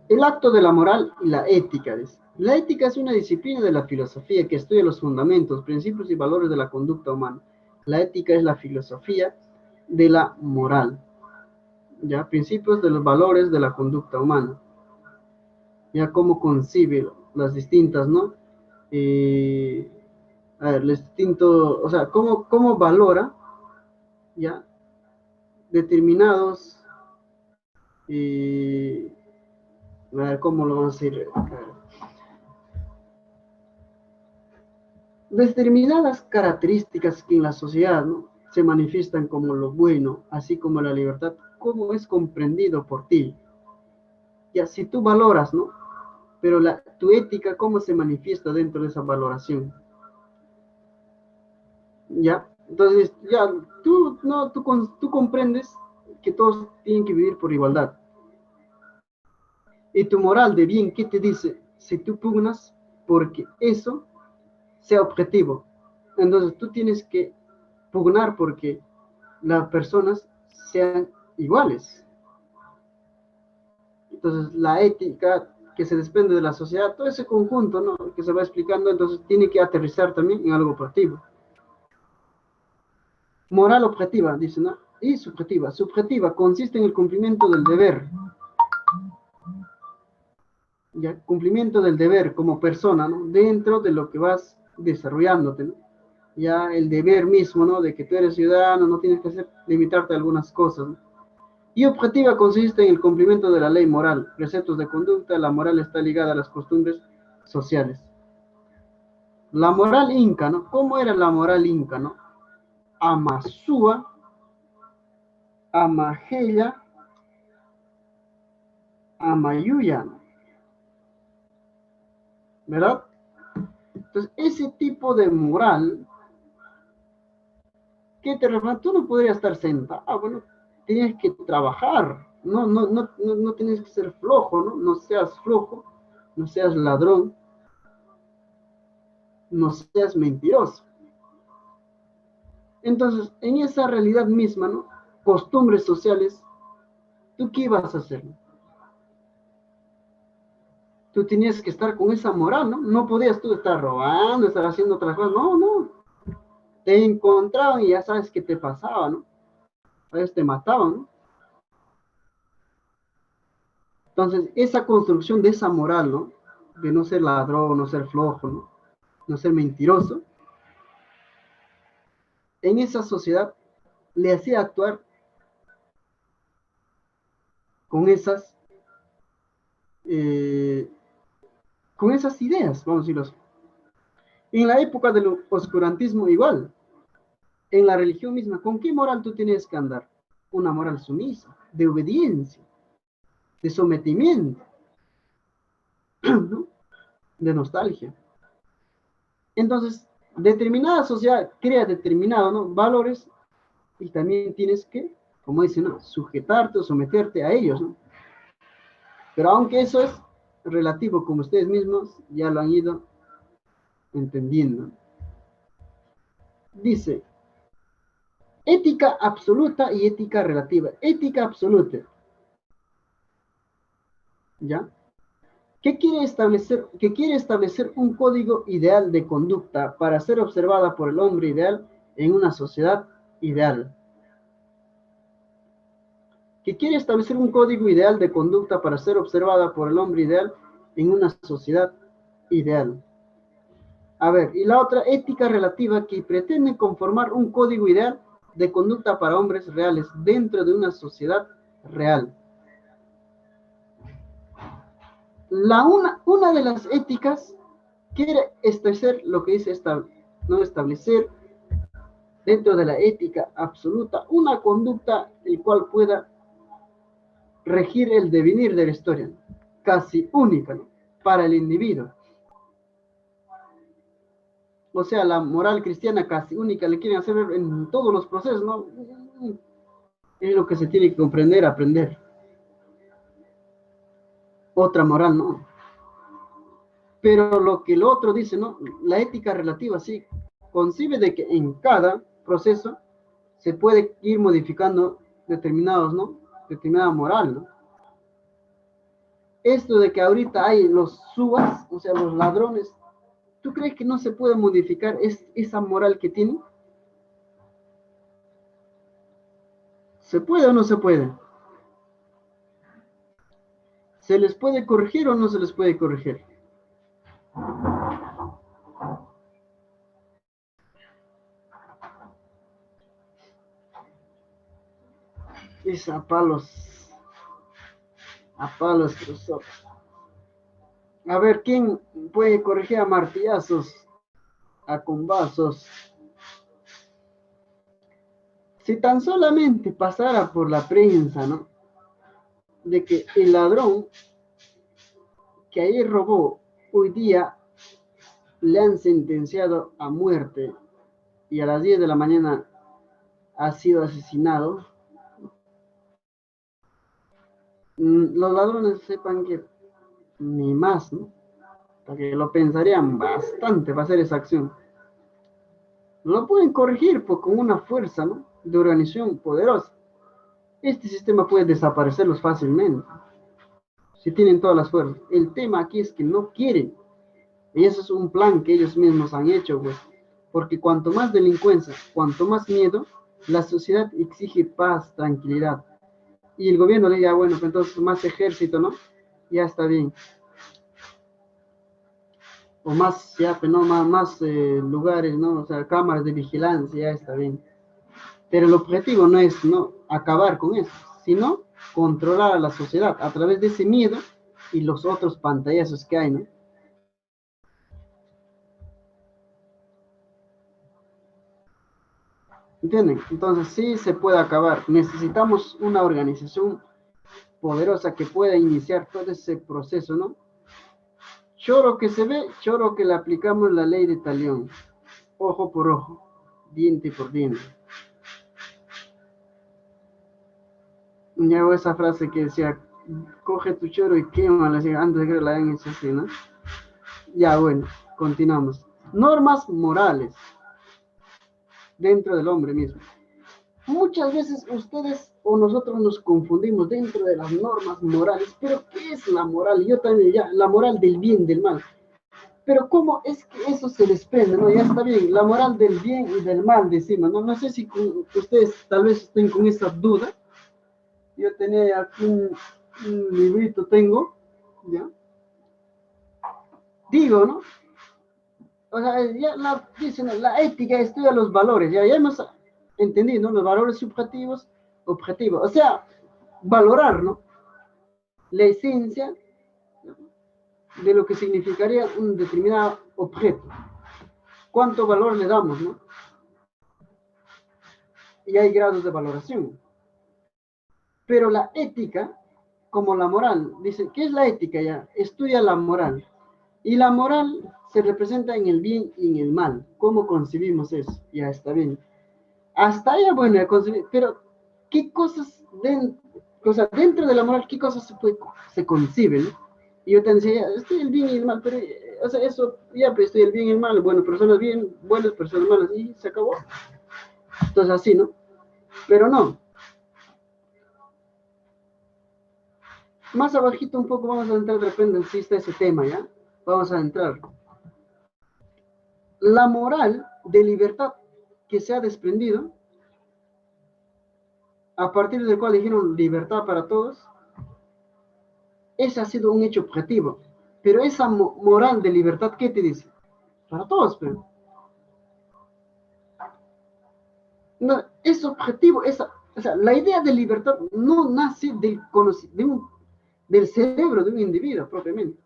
El acto de la moral y la ética, dice. La ética es una disciplina de la filosofía que estudia los fundamentos, principios y valores de la conducta humana. La ética es la filosofía de la moral, ya, principios de los valores de la conducta humana, ya cómo concibe las distintas, ¿no? A ver, los distintos, o sea, cómo valora, ya, determinados, a ver, ¿cómo lo vamos a decir? A ver. Determinadas características que en la sociedad, ¿no?, se manifiestan como lo bueno, así como la libertad, cómo es comprendido por ti. Ya, si tú valoras, ¿no? Pero tu ética, ¿cómo se manifiesta dentro de esa valoración? Ya, entonces, ya, tú comprendes que todos tienen que vivir por igualdad. Y tu moral de bien, ¿qué te dice? Si tú pugnas porque eso sea objetivo, entonces tú tienes que pugnar porque las personas sean iguales. Entonces, la ética que se desprende de la sociedad, todo ese conjunto, ¿no?, que se va explicando, entonces tiene que aterrizar también en algo objetivo. Moral objetiva, dice, ¿no? Y subjetiva. Subjetiva consiste en el cumplimiento del deber. Ya, cumplimiento del deber como persona, ¿no?, dentro de lo que vas desarrollándote, ¿no? Ya el deber mismo, ¿no?, de que tú eres ciudadano, no tienes que limitarte a algunas cosas, ¿no? Y objetiva consiste en el cumplimiento de la ley moral, preceptos de conducta. La moral está ligada a las costumbres sociales. La moral inca, ¿no? ¿Cómo era la moral inca, no? Amasúa, Amajeya, Amayuya, ¿no?, ¿verdad? Entonces, ese tipo de moral, ¿qué te refleja? Tú no podrías estar sentado, bueno, tienes que trabajar, no tienes que ser flojo, ¿no? No seas flojo, no seas ladrón, no seas mentiroso. Entonces, en esa realidad misma, ¿no?, costumbres sociales, ¿tú qué ibas a hacer? Tú tenías que estar con esa moral, ¿no? No podías tú estar robando, estar haciendo otras cosas, no. Te encontraban y ya sabes qué te pasaba, ¿no? A veces te mataban, ¿no? Entonces, esa construcción de esa moral, ¿no?, de no ser ladrón, no ser flojo, ¿no?, no ser mentiroso, en esa sociedad le hacía actuar con esas, con esas ideas, vamos a decirlo así. En la época del oscurantismo igual, en la religión misma, ¿con qué moral tú tienes que andar? Una moral sumisa, de obediencia, de sometimiento, ¿no?, de nostalgia. Entonces, determinada sociedad crea determinados, ¿no?, valores, y también tienes que, como dicen, ¿no?, sujetarte o someterte a ellos, ¿no? Pero aunque eso es relativo, como ustedes mismos ya lo han ido entendiendo. Dice, ética absoluta y ética relativa. Ética absoluta, ¿ya?, que quiere establecer un código ideal de conducta para ser observada por el hombre ideal en una sociedad ideal. Que quiere establecer un código ideal de conducta para ser observada por el hombre ideal en una sociedad ideal. A ver, y la otra, ética relativa, que pretende conformar un código ideal de conducta para hombres reales dentro de una sociedad real. Una de las éticas quiere establecer lo que dice no establecer dentro de la ética absoluta una conducta el cual pueda regir el devenir de la historia, casi única, ¿no?, para el individuo. O sea, la moral cristiana casi única le quieren hacer en todos los procesos, ¿no? Es lo que se tiene que comprender, aprender. Otra moral, ¿no? Pero lo que el otro dice, ¿no?, la ética relativa, sí, concibe de que en cada proceso se puede ir modificando determinados, ¿no? Determinada moral, ¿no? Esto de que ahorita hay los subas, o sea, los ladrones, ¿tú crees que no se puede modificar esa moral que tienen? ¿Se puede o no se puede? ¿Se les puede corregir o no se les puede corregir? Es a palos cruzados. A ver, ¿quién puede corregir a martillazos, a combazos? Si tan solamente pasara por la prensa, ¿no? De que el ladrón que ayer robó, hoy día le han sentenciado a muerte y a las 10 de la mañana ha sido asesinado, los ladrones sepan que ni más, ¿no? Porque lo pensarían bastante para hacer esa acción. Lo pueden corregir con una fuerza, ¿no? De organización poderosa. Este sistema puede desaparecerlos fácilmente, si tienen todas las fuerzas. El tema aquí es que no quieren. Y eso es un plan que ellos mismos han hecho, pues. Porque cuanto más delincuencia, cuanto más miedo, la sociedad exige paz, tranquilidad. Y el gobierno le diga, bueno, pues entonces más ejército, ¿no? Ya está bien. O más, ya, pero no, más lugares, ¿no? O sea, cámaras de vigilancia, ya está bien. Pero el objetivo no es, ¿no? Acabar con eso, sino controlar a la sociedad a través de ese miedo y los otros pantallazos que hay, ¿no? ¿Entienden? Entonces sí se puede acabar. Necesitamos una organización poderosa que pueda iniciar todo ese proceso, ¿no? Choro que se ve, choro que le aplicamos la ley de talión. Ojo por ojo, diente por diente. Ya hago esa frase que decía, coge tu choro y quémala, antes de que la hagan eso así, ¿no? Ya, bueno, continuamos. Normas morales dentro del hombre mismo. Muchas veces ustedes o nosotros nos confundimos dentro de las normas morales, pero ¿qué es la moral? Yo también ya, la moral del bien, del mal. Pero ¿cómo es que eso se desprende? ¿No? Ya está bien, la moral del bien y del mal, decimos, ¿no? No sé si ustedes tal vez estén con esa duda. Yo tenía aquí un librito, tengo, ¿ya? Digo, ¿no? O sea, ya dicen, la ética estudia los valores, ya hemos entendido, ¿no? Los valores subjetivos, objetivos, o sea, valorar, ¿no? La esencia, ¿no? De lo que significaría un determinado objeto. ¿Cuánto valor le damos, no? Y hay grados de valoración. Pero la ética, como la moral, dice, ¿qué es la ética ya? Estudia la moral. Y la moral se representa en el bien y en el mal. ¿Cómo concebimos eso? Ya está bien. Hasta allá, bueno, ya concebí, pero ¿qué cosas dentro de la moral, qué cosas se conciben? ¿No? Y yo te decía, estoy el bien y el mal, pero, o sea, eso, ya, pues estoy el bien y el mal, bueno, personas bien, buenas, personas malas, y se acabó. Entonces así, ¿no? Pero no. Más abajito un poco vamos a entrar, de repente, si está ese tema, ¿ya? Vamos a entrar. La moral de libertad que se ha desprendido, a partir del cual dijeron libertad para todos, ese ha sido un hecho objetivo. Pero esa moral de libertad, ¿qué te dice? Para todos, pero. No, es objetivo, o sea, la idea de libertad no nace del cerebro de un individuo propiamente.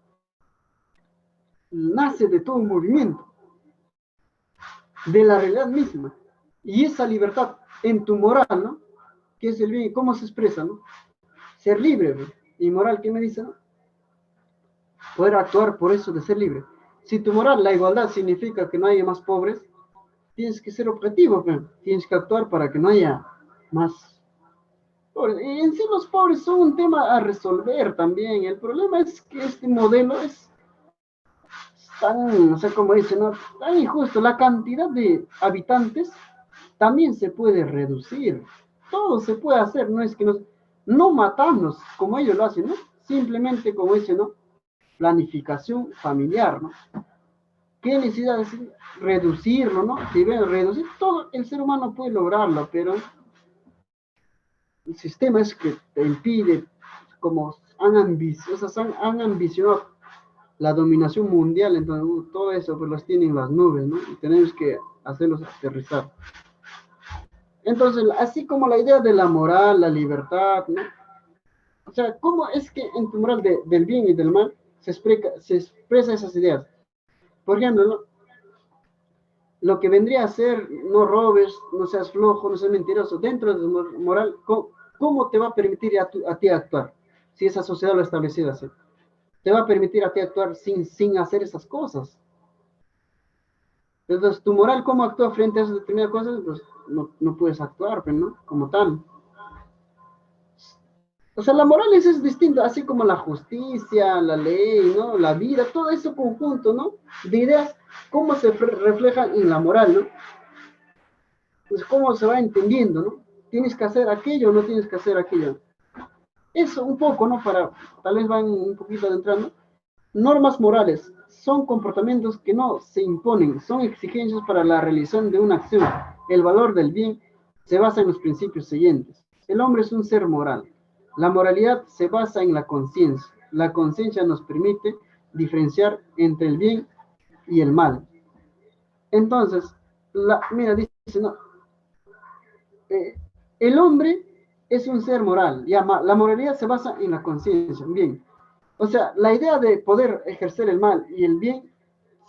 Nace de todo un movimiento, de la realidad misma. Y esa libertad en tu moral, ¿no? Que es el bien, ¿cómo se expresa, no? Ser libre, ¿no? Y moral, ¿qué me dice, no? Poder actuar por eso de ser libre. Si tu moral, la igualdad, significa que no haya más pobres, tienes que ser objetivo, ¿no? Tienes que actuar para que no haya más pobres. Y en sí los pobres son un tema a resolver también. El problema es que este modelo tan, no sé cómo dice, ¿no? Tan injusto. La cantidad de habitantes también se puede reducir. Todo se puede hacer, no es que no matarnos como ellos lo hacen, ¿no? Simplemente, como dice, ¿no? Planificación familiar, ¿no? ¿Qué necesidad de reducirlo, ¿no? Si ven, reducir todo, el ser humano puede lograrlo, pero el sistema es que te impide, como han ambicionado la dominación mundial, entonces todo eso pues los tienen las nubes, ¿no? Y tenemos que hacerlos aterrizar. Entonces, así como la idea de la moral, la libertad, ¿no? O sea, ¿cómo es que en tu moral del bien y del mal se expresa esas ideas? Por ejemplo, ¿no? Lo que vendría a ser, no robes, no seas flojo, no seas mentiroso, dentro de tu moral, ¿cómo te va a permitir a ti actuar? Si esa sociedad lo ha establecido así. Te va a permitir a ti actuar sin hacer esas cosas. Entonces, tu moral, ¿cómo actúa frente a esas determinadas cosas? Pues no puedes actuar, pero no, como tal. O sea, la moral es distinto, así como la justicia, la ley, ¿no? La vida, todo ese conjunto, ¿no? De ideas, cómo se reflejan en la moral, ¿no? Pues cómo se va entendiendo, ¿no? Tienes que hacer aquello o no tienes que hacer aquello. Eso un poco, ¿no? Tal vez van un poquito adentrando. Normas morales son comportamientos que no se imponen, son exigencias para la realización de una acción. El valor del bien se basa en los principios siguientes. El hombre es un ser moral. La moralidad se basa en la conciencia. La conciencia nos permite diferenciar entre el bien y el mal. Entonces, mira, dice, no, el hombre es un ser moral. La moralidad se basa en la conciencia. Bien. O sea, la idea de poder ejercer el mal y el bien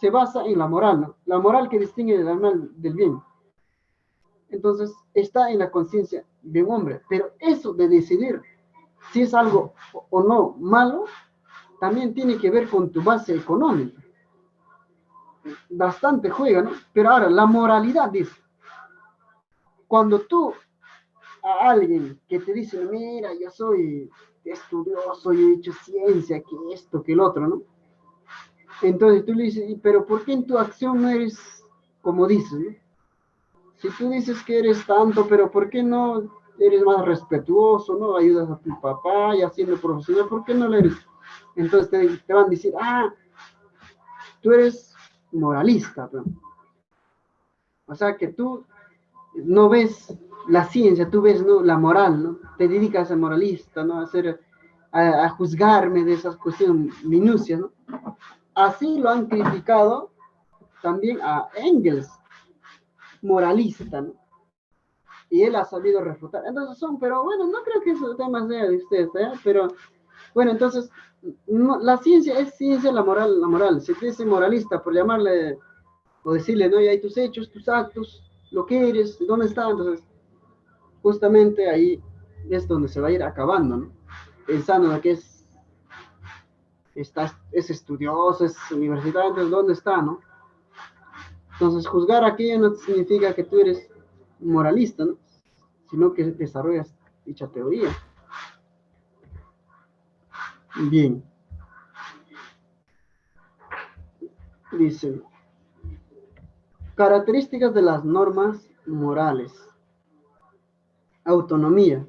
se basa en la moral, ¿no? La moral que distingue el mal del bien. Entonces, está en la conciencia de un hombre. Pero eso de decidir si es algo o no malo, también tiene que ver con tu base económica. Bastante juega, ¿no? Pero ahora, la moralidad dice, cuando tú a alguien que te dice, mira, yo soy estudioso, yo he hecho ciencia, que esto, que el otro, ¿no? Entonces tú le dices, pero ¿por qué en tu acción no eres como dices, ¿no? Si tú dices que eres tanto, pero ¿por qué no eres más respetuoso, no? Ayudas a tu papá y haciendo profesional, ¿por qué no lo eres? Entonces te van a decir, tú eres moralista, ¿no? O sea que tú no ves la ciencia, tú ves, ¿no? La moral, ¿no? Te dedicas a moralista, ¿no? A juzgarme de esas cuestiones minucias, ¿no? Así lo han criticado también a Engels, moralista, ¿no? Y él ha sabido refutar. Entonces pero bueno, no creo que esos temas sean de ustedes, ¿eh? Pero bueno, entonces, no, la ciencia es ciencia, la moral. Si te dice moralista, por llamarle o decirle, no, y hay tus hechos, tus actos, lo que eres, dónde está, entonces, justamente ahí es donde se va a ir acabando, ¿no? Pensando en que es estudioso, es universitario, entonces, ¿dónde está, no? Entonces, juzgar aquello no significa que tú eres moralista, ¿no? Sino que desarrollas dicha teoría. Bien. Dice, características de las normas morales. Autonomía.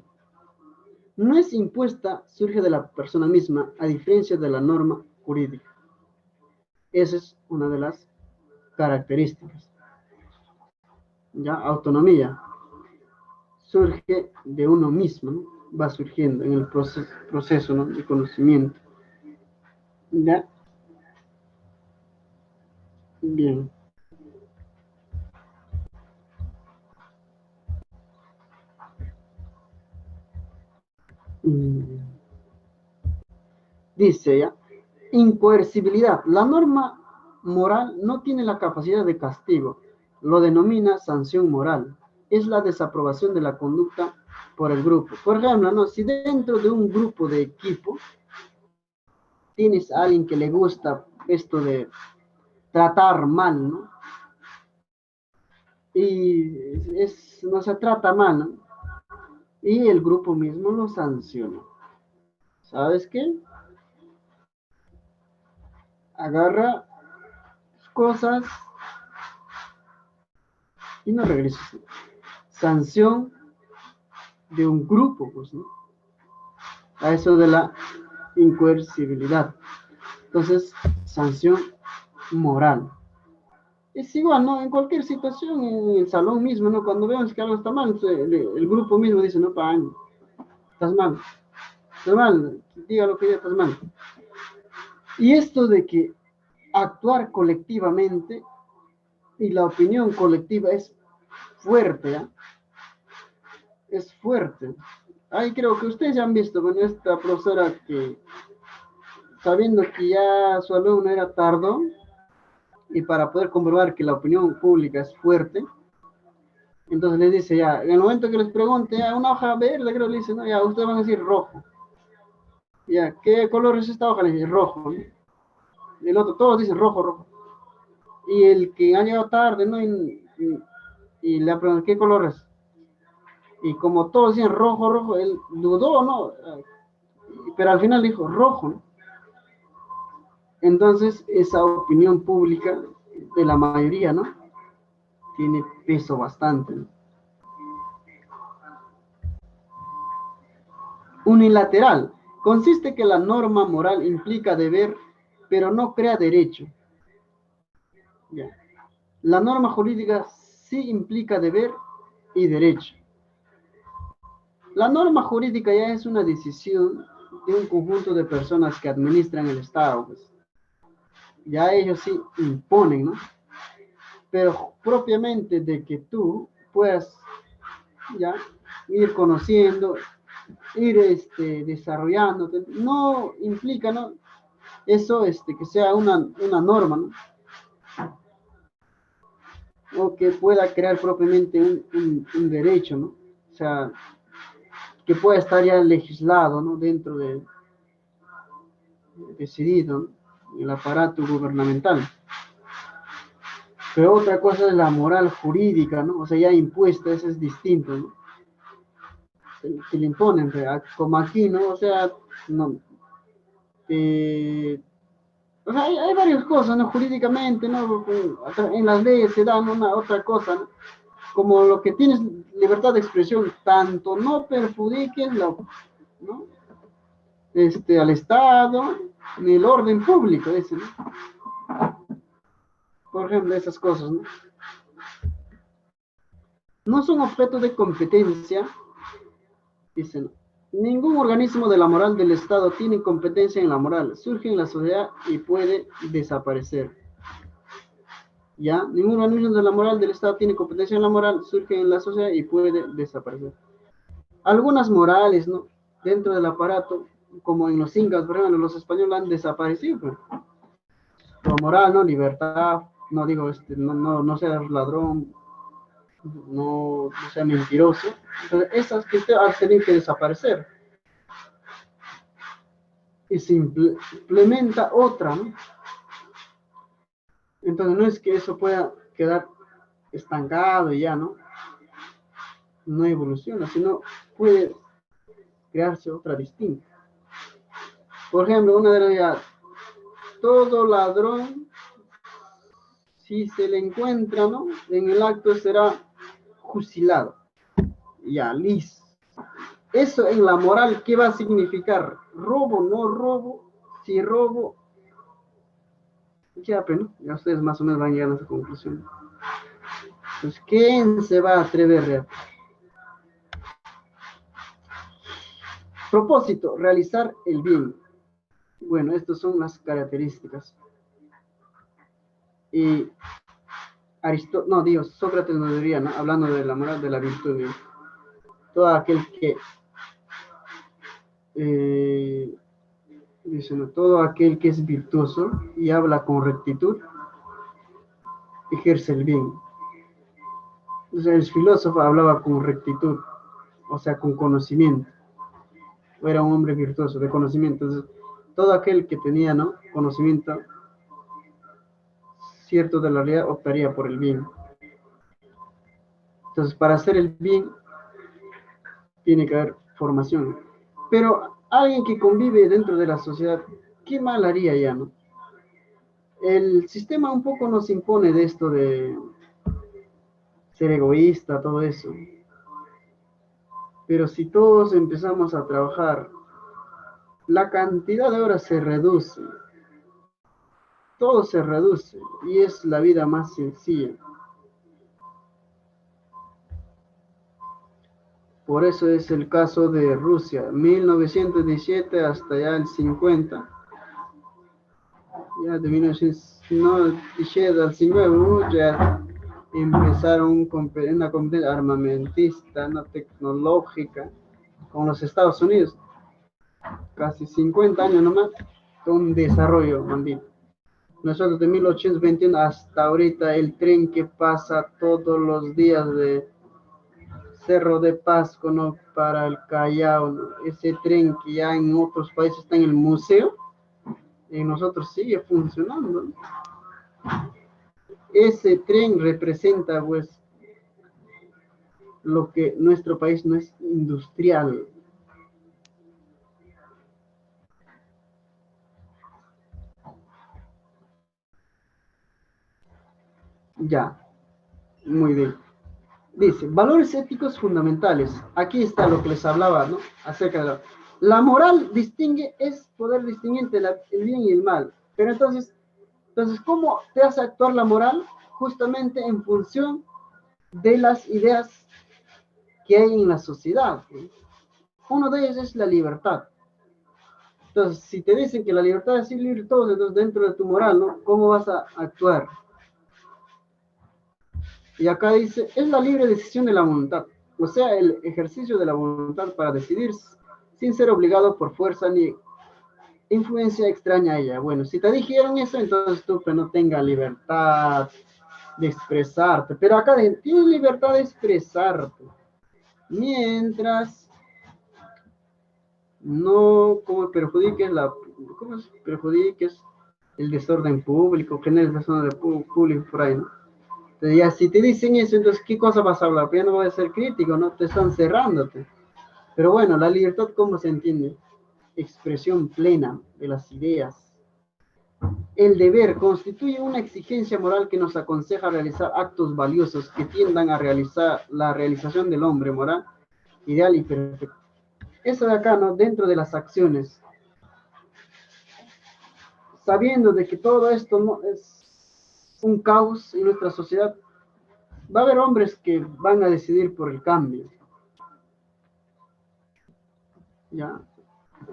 No es impuesta, surge de la persona misma, a diferencia de la norma jurídica. Esa es una de las características. Ya, autonomía. Surge de uno mismo, ¿no? Va surgiendo en el proceso, ¿no? De conocimiento. ¿Ya? Bien. Dice ya, incoercibilidad. La norma moral no tiene la capacidad de castigo. Lo denomina sanción moral. Es la desaprobación de la conducta por el grupo. Por ejemplo, ¿no? Si dentro de un grupo de equipo tienes a alguien que le gusta esto de tratar mal, ¿no? Y no se trata mal, ¿no? Y el grupo mismo lo sanciona. ¿Sabes qué? Agarra cosas y no regreses. Sanción de un grupo, pues, ¿no? A eso de la incoercibilidad. Entonces, sanción moral. Es igual, ¿no? En cualquier situación, en el salón mismo, ¿no? Cuando vemos que algo está mal, el grupo mismo dice, no, estás mal, diga lo que ya estás mal. Y esto de que actuar colectivamente y la opinión colectiva es fuerte, ¿ya? Es fuerte. Ahí creo que ustedes ya han visto con esta profesora que, sabiendo que ya su alumno era tardo, y para poder comprobar que la opinión pública es fuerte, entonces les dice ya, en el momento que les pregunte, ya, una hoja verde, creo que le dice, no, ya, ustedes van a decir rojo. Ya, ¿qué color es esta hoja? Le dice rojo, ¿no? Y el otro, todos dicen rojo, rojo. Y el que ha llegado tarde, ¿no? Y le preguntan, ¿qué color es? Y como todos decían rojo, rojo, él dudó, ¿no? Pero al final dijo rojo, ¿no? Entonces, esa opinión pública de la mayoría, ¿no? Tiene peso bastante, ¿no? Unilateral. Consiste que la norma moral implica deber, pero no crea derecho. Ya. La norma jurídica sí implica deber y derecho. La norma jurídica ya es una decisión de un conjunto de personas que administran el Estado, pues. Ya ellos sí imponen, ¿no? Pero propiamente de que tú puedas ya ir conociendo, ir desarrollándote, no implica, ¿no? Eso que sea una norma, ¿no? O que pueda crear propiamente un derecho, ¿no? O sea, que pueda estar ya legislado, ¿no? Dentro decidido, ¿no? El aparato gubernamental. Pero otra cosa es la moral jurídica, ¿no? O sea, ya impuesta, eso es distinto, ¿no? Que le imponen, como aquí, ¿no? O sea, no. O sea, hay varias cosas, ¿no? Jurídicamente, ¿no? En las leyes se dan una otra cosa, ¿no? Como lo que tienes libertad de expresión, tanto no perjudiques, ¿no? Al Estado, ni el orden público, ese, ¿no? Por ejemplo, esas cosas, ¿no? No son objeto de competencia, dicen. Ningún organismo de la moral del Estado tiene competencia en la moral. Surge en la sociedad y puede desaparecer. ¿Ya? Ningún organismo de la moral del Estado tiene competencia en la moral. Surge en la sociedad y puede desaparecer. Algunas morales, ¿no? Dentro del aparato, como en los incas, por ejemplo, los españoles han desaparecido. Pues. La moral, ¿no? Libertad, no digo, no seas ladrón, no sea mentiroso. Entonces, esas que han tenido que desaparecer. Y se implementa otra, ¿no? Entonces, no es que eso pueda quedar estancado y ya, ¿no? No evoluciona, sino puede crearse otra distinta. Por ejemplo, una de ellas, todo ladrón, si se le encuentra, ¿no? En el acto será fusilado. Ya, listo. Eso en la moral, ¿qué va a significar? ¿Robo, no robo? Si robo, ya, pero ya ustedes más o menos van llegando a esa conclusión. Pues, ¿quién se va a atrever a? Propósito, realizar el bien. Bueno, estas son las características. Y Sócrates nos diría, ¿no? Hablando de la moral de la virtud, ¿no? Todo aquel que dice, ¿no? Todo aquel que es virtuoso y habla con rectitud, ejerce el bien. Entonces, el filósofo hablaba con rectitud, o sea, con conocimiento. Era un hombre virtuoso, de conocimiento. Entonces, todo aquel que tenía, ¿no? Conocimiento cierto de la realidad optaría por el bien. Entonces, para hacer el bien, tiene que haber formación. Pero alguien que convive dentro de la sociedad, ¿qué mal haría ya, no? el sistema un poco nos impone de esto de ser egoísta, todo eso. Pero si todos empezamos a trabajar, la cantidad de horas se reduce, todo se reduce y es la vida más sencilla. Por eso es el caso de Rusia, 1917 hasta ya el 50. Ya de 1917 al 50 ya empezaron una competencia armamentista, no tecnológica, con los Estados Unidos. Casi 50 años nomás, con un desarrollo, maldito. Nosotros de 1821 hasta ahorita el tren que pasa todos los días de Cerro de Pasco, ¿no? Para el Callao, ¿no? Ese tren que ya en otros países está en el museo, en nosotros sigue funcionando, ¿no? Ese tren representa, pues, lo que nuestro país no es industrial. Ya, muy bien. Dice, valores éticos fundamentales. Aquí está lo que les hablaba, ¿no? Acerca de la moral distingue, es poder distinguir entre el bien y el mal. Pero entonces, ¿cómo te hace actuar la moral? Justamente en función de las ideas que hay en la sociedad, ¿sí? Uno de ellos es la libertad. Entonces, si te dicen que la libertad es libre todos, entonces dentro de tu moral, ¿no? ¿Cómo vas a actuar? Y acá dice, es la libre decisión de la voluntad, o sea, el ejercicio de la voluntad para decidir sin ser obligado por fuerza ni influencia extraña a ella. Bueno, si te dijeron eso, entonces tú que no tengas libertad de expresarte, pero acá tienes libertad de expresarte, mientras no como perjudiques perjudiques el desorden público, generes desorden público por ahí, ¿no? Entonces ya si te dicen eso, entonces ¿qué cosa vas a hablar? Pues ya no vas a ser crítico, ¿no? Te están cerrándote. Pero bueno, la libertad, ¿cómo se entiende? Expresión plena de las ideas. El deber constituye una exigencia moral que nos aconseja realizar actos valiosos que tiendan a realizar la realización del hombre moral, ideal y perfecto. Eso de acá, ¿no? Dentro de las acciones. Sabiendo de que todo esto no es un caos en nuestra sociedad, va a haber hombres que van a decidir por el cambio. ¿Ya?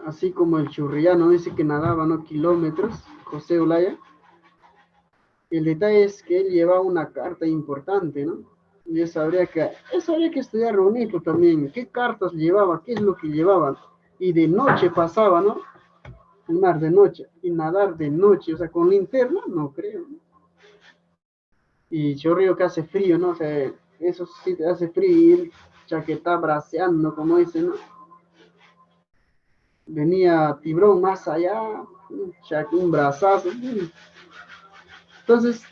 Así como el churrillano dice que nadaba, ¿no? Kilómetros, José Olaya. El detalle es que él llevaba una carta importante, ¿no? Y eso habría que estudiar bonito también. ¿Qué cartas llevaba? ¿Qué es lo que llevaban? Y de noche pasaba, ¿no? El mar de noche. Y nadar de noche, o sea, con linterna, no creo, ¿no? Y chorrillo que hace frío, ¿no? O sea, eso sí te hace frío, chaqueta braceando, como dicen, ¿no? Venía tiburón más allá, un brazazo. Entonces,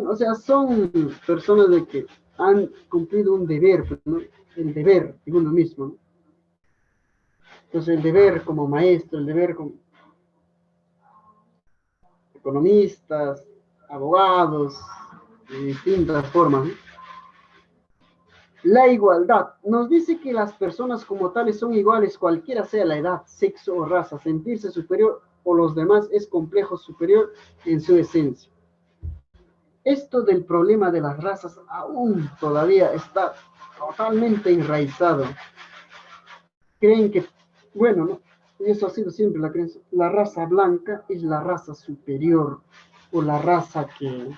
o sea, son personas de que han cumplido un deber, ¿no? El deber de uno mismo, ¿no? Entonces, el deber como maestro, el deber como economistas, abogados, de distintas formas, ¿no? La igualdad nos dice que las personas como tales son iguales, cualquiera sea la edad, sexo o raza. Sentirse superior o los demás es complejo superior en su esencia. Esto del problema de las razas aún todavía está totalmente enraizado. Creen que, bueno, ¿no? Y eso ha sido siempre la creencia, la raza blanca es la raza superior o la raza que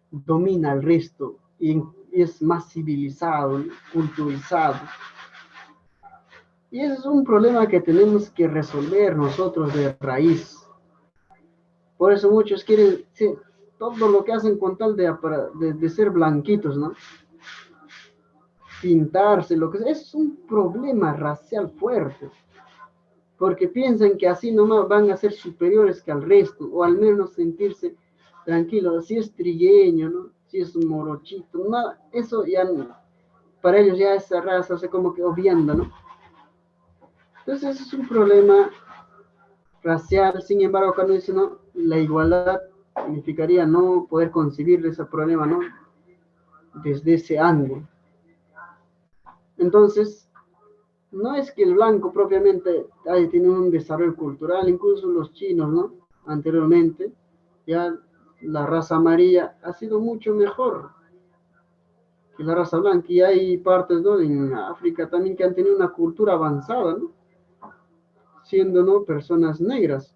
domina al resto y es más civilizado, culturizado. Y ese es un problema que tenemos que resolver nosotros de raíz. Por eso muchos quieren, sí, todo lo que hacen con tal de ser blanquitos, ¿no? Pintarse, lo que sea, es un problema racial fuerte. Porque piensan que así nomás van a ser superiores que al resto, o al menos sentirse tranquilos. Si es trigueño, ¿no? Si es un morochito, nada, eso ya no. Para ellos ya esa raza se como que obviando, ¿no? Entonces ese es un problema racial. Sin embargo, cuando dicen, ¿no? La igualdad significaría no poder concebir ese problema, ¿no? Desde ese ángulo. Entonces, no es que el blanco propiamente haya tenido un desarrollo cultural, incluso los chinos, ¿no? Anteriormente, ya la raza amarilla ha sido mucho mejor que la raza blanca, y hay partes, ¿no? En África también que han tenido una cultura avanzada, ¿no? Siendo, ¿no? Personas negras.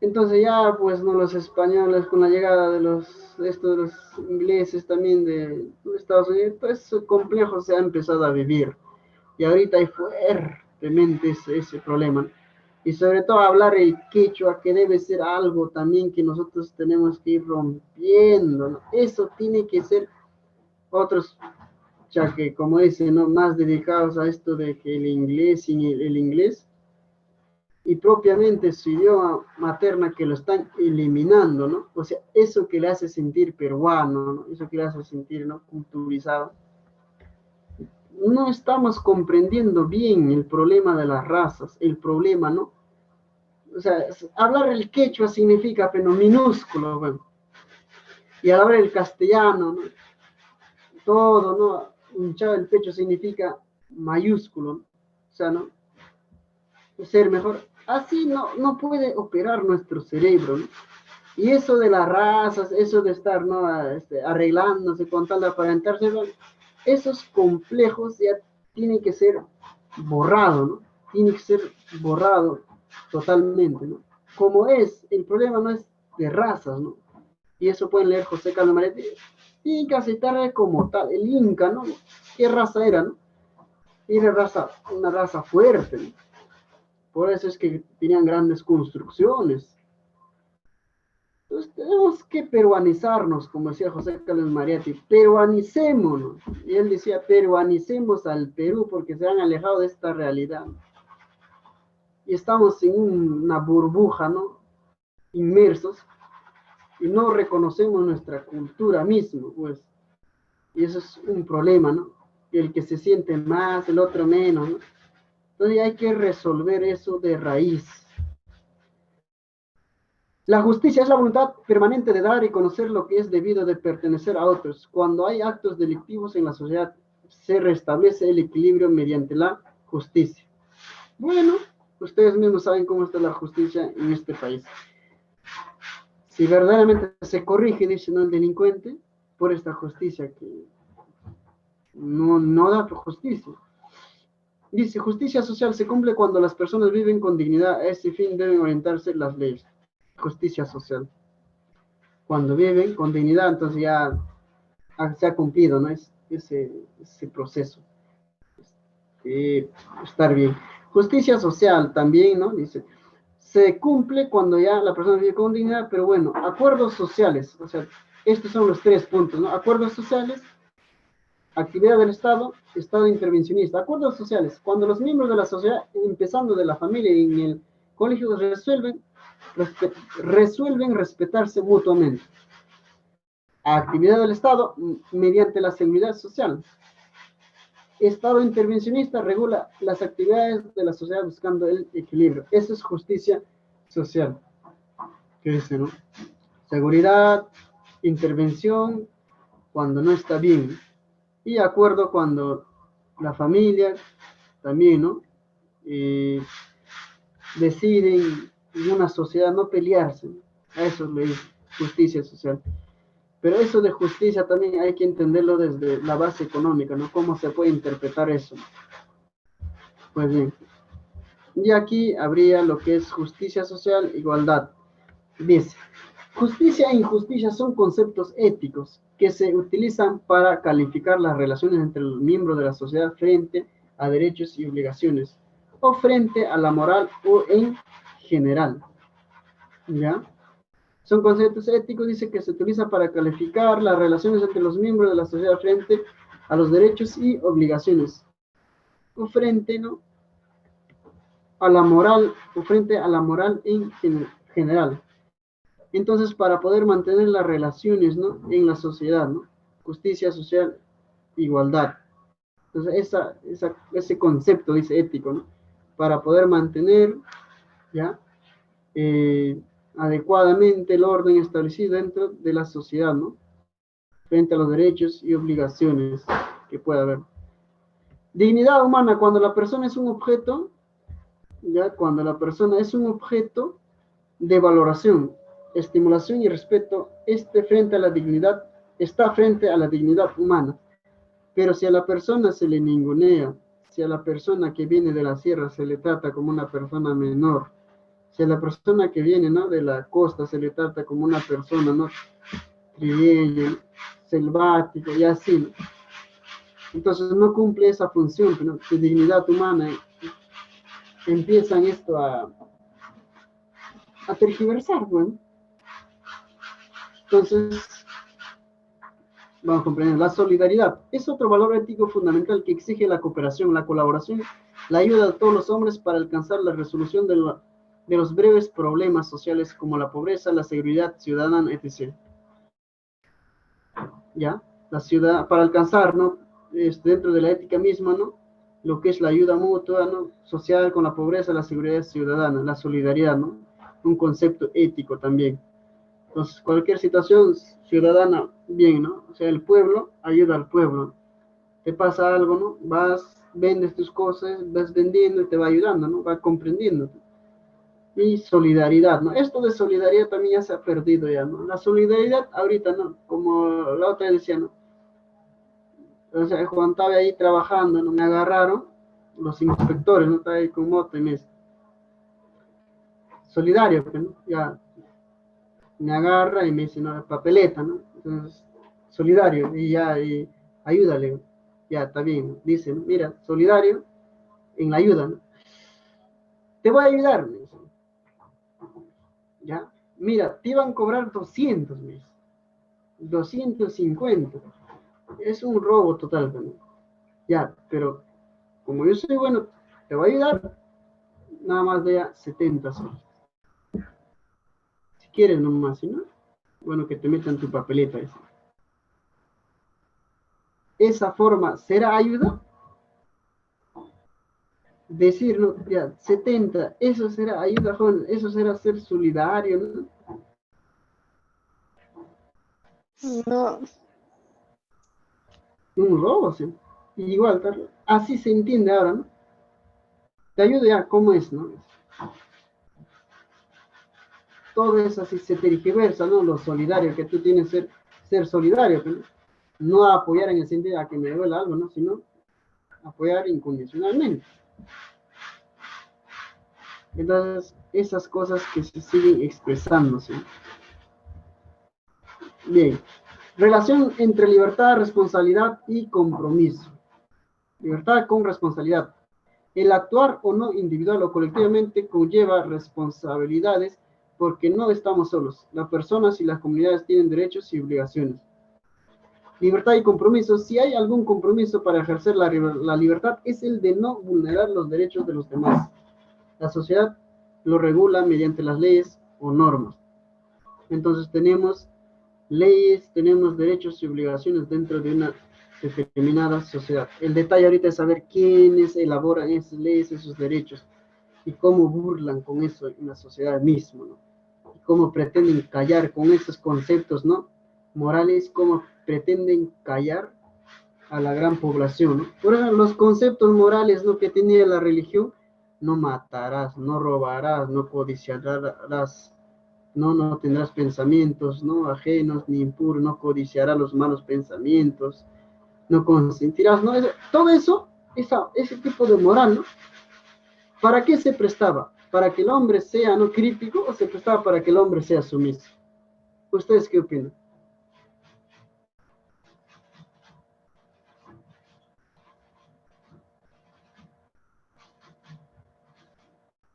Entonces ya, pues, ¿no? Los españoles con la llegada de los ingleses también de Estados Unidos, todo ese complejo se ha empezado a vivir. Y ahorita hay fuertemente ese problema. Y sobre todo hablar el quechua, que debe ser algo también que nosotros tenemos que ir rompiendo, ¿no? Eso tiene que ser otros, ya que como dicen, ¿no? Más dedicados a esto de que el inglés y el inglés, y propiamente su idioma materna, que lo están eliminando, ¿no? O sea, eso que le hace sentir peruano, ¿no? Eso que le hace sentir, ¿no? Culturizado. No estamos comprendiendo bien el problema de las razas, el problema, ¿no? O sea, hablar el quechua significa, pero minúsculo, bueno. Y hablar el castellano, ¿no? Todo, ¿no? Hinchado el pecho significa mayúsculo, ¿no? O sea, ¿no? Ser mejor. Así no puede operar nuestro cerebro, ¿no? Y eso de las razas, eso de estar, ¿no? Arreglándose con tal de aparentarse, ¿no? Esos complejos ya tienen que ser borrados, ¿no? Tiene que ser borrado totalmente, ¿no? Como es, el problema no es de razas, ¿no? Y eso pueden leer José Carlos Maretti, y que aceptarle como tal, el Inca, ¿no? ¿Qué raza era, no? Era una raza fuerte, ¿no? Por eso es que tenían grandes construcciones. Entonces tenemos que peruanizarnos, como decía José Carlos Mariatti, peruanicémonos. Y él decía, peruanicemos al Perú porque se han alejado de esta realidad. Y estamos en una burbuja, ¿no? Inmersos, y no reconocemos nuestra cultura misma, pues. Y eso es un problema, ¿no? El que se siente más, el otro menos, ¿no? Entonces hay que resolver eso de raíz. La justicia es la voluntad permanente de dar y conocer lo que es debido de pertenecer a otros. Cuando hay actos delictivos en la sociedad, se restablece el equilibrio mediante la justicia. Bueno, ustedes mismos saben cómo está la justicia en este país. Si verdaderamente se corrige, dice, ¿no? El delincuente, por esta justicia que no da justicia. Dice, justicia social se cumple cuando las personas viven con dignidad. A ese fin deben orientarse las leyes. Justicia social. Cuando viven con dignidad, entonces ya se ha cumplido, ¿no? Ese proceso. Estar bien. Justicia social también, ¿no? Dice, se cumple cuando ya la persona vive con dignidad, pero bueno, acuerdos sociales, o sea, estos son los 3 puntos, ¿no? Acuerdos sociales, actividad del Estado, Estado intervencionista. Acuerdos sociales, cuando los miembros de la sociedad, empezando de la familia y en el colegio, resuelven respetarse mutuamente. Actividad del Estado, mediante la seguridad social. Estado intervencionista regula las actividades de la sociedad buscando el equilibrio. Eso es justicia social. ¿Qué dice, no? Seguridad, intervención, cuando no está bien. Y acuerdo cuando la familia también, ¿no? Deciden en una sociedad no pelearse. A eso le dice justicia social. Pero eso de justicia también hay que entenderlo desde la base económica, ¿no? ¿Cómo se puede interpretar eso? Pues bien, y aquí habría lo que es justicia social, igualdad. Dice, justicia e injusticia son conceptos éticos que se utilizan para calificar las relaciones entre los miembros de la sociedad frente a derechos y obligaciones, o frente a la moral o en general. ¿Ya? Son conceptos éticos, dice, que se utiliza para calificar las relaciones entre los miembros de la sociedad frente a los derechos y obligaciones, o frente, ¿no? a la moral, o frente a la moral en general. Entonces, para poder mantener las relaciones, ¿no? En la sociedad, ¿no? Justicia social, igualdad. Entonces, ese concepto, dice ético, ¿no? Para poder mantener, ¿ya? adecuadamente el orden establecido dentro de la sociedad, ¿no? Frente a los derechos y obligaciones que pueda haber. Dignidad humana, cuando la persona es un objeto, ya cuando la persona es un objeto de valoración, estimulación y respeto, frente a la dignidad, está frente a la dignidad humana. Pero si a la persona se le ningunea, si a la persona que viene de la sierra se le trata como una persona menor, si a la persona que viene, ¿no?, de la costa se le trata como una persona, ¿no?, trigueña, selvática y así, ¿no? Entonces no cumple esa función, ¿no?, de dignidad humana. Empiezan esto a tergiversar, bueno. Entonces, vamos a comprender, la solidaridad es otro valor ético fundamental que exige la cooperación, la colaboración, la ayuda de todos los hombres para alcanzar la resolución de los breves problemas sociales como la pobreza, la seguridad ciudadana, etc. ¿Ya? La ciudad, para alcanzar, ¿no?, dentro de la ética misma, ¿no?, lo que es la ayuda mutua, ¿no?, social con la pobreza, la seguridad ciudadana, la solidaridad, ¿no?, un concepto ético también. Entonces, cualquier situación ciudadana, bien, ¿no? O sea, el pueblo ayuda al pueblo. Te pasa algo, ¿no? Vas, vendes tus cosas, vas vendiendo y te va ayudando, ¿no? Va comprendiendo. Y solidaridad, ¿no? Esto de solidaridad también ya se ha perdido ya, ¿no? La solidaridad ahorita, ¿no? Como la otra decía, ¿no? O sea, Juan estaba ahí trabajando, ¿no? Me agarraron los inspectores, ¿no? Estaba ahí con moto y me dice, solidario, ¿no? Ya me agarra y me dice, no, papeleta, ¿no? Entonces, solidario, y ya, y ayúdale, ya, está bien, dice, ¿no? Mira, solidario en la ayuda, ¿no? Te voy a ayudar, me dice, ya, mira, te iban a cobrar 200, me dice, 250, es un robo total, ¿no? Ya, pero como yo soy bueno, te voy a ayudar, nada más de 70 soles. Si quieres nomás, si no, bueno, que te metan tu papeleta, dice. Esa forma, ¿será ayuda? Decir, no, ya, 70, eso será ayuda, joven, eso será ser solidario, ¿no?
No,
Un robo, ¿sí? Y igual, así se entiende ahora, ¿no? Te ayuda ya, ¿cómo es, no? Todo eso así se tergiversa, ¿no? Lo solidario que tú tienes ser solidario, ¿no? No apoyar en el sentido a que me duela algo, ¿no? Sino apoyar incondicionalmente. Entonces, esas cosas que se siguen expresándose. Bien. Relación entre libertad, responsabilidad y compromiso. Libertad con responsabilidad. El actuar o no individual o colectivamente conlleva responsabilidades porque no estamos solos. Las personas y las comunidades tienen derechos y obligaciones. Libertad y compromiso. Si hay algún compromiso para ejercer la libertad, es el de no vulnerar los derechos de los demás. La sociedad lo regula mediante las leyes o normas. Entonces tenemos leyes, tenemos derechos y obligaciones dentro de una determinada sociedad. El detalle ahorita es saber quiénes elaboran esas leyes, esos derechos, y cómo burlan con eso en la sociedad misma, ¿no? Y cómo pretenden callar con esos conceptos, ¿no?, morales, cómo pretenden callar a la gran población, ¿no? Por ejemplo, los conceptos morales, ¿no?, que tenía la religión: no matarás, no robarás, no codiciarás, no tendrás pensamientos, ¿no?, ajenos ni impuros, no codiciarás los malos pensamientos, no consentirás, ¿no? Todo eso, ese tipo de moral, ¿no? ¿Para qué se prestaba? ¿Para que el hombre sea, no, crítico, o se prestaba para que el hombre sea sumiso? ¿Ustedes qué opinan?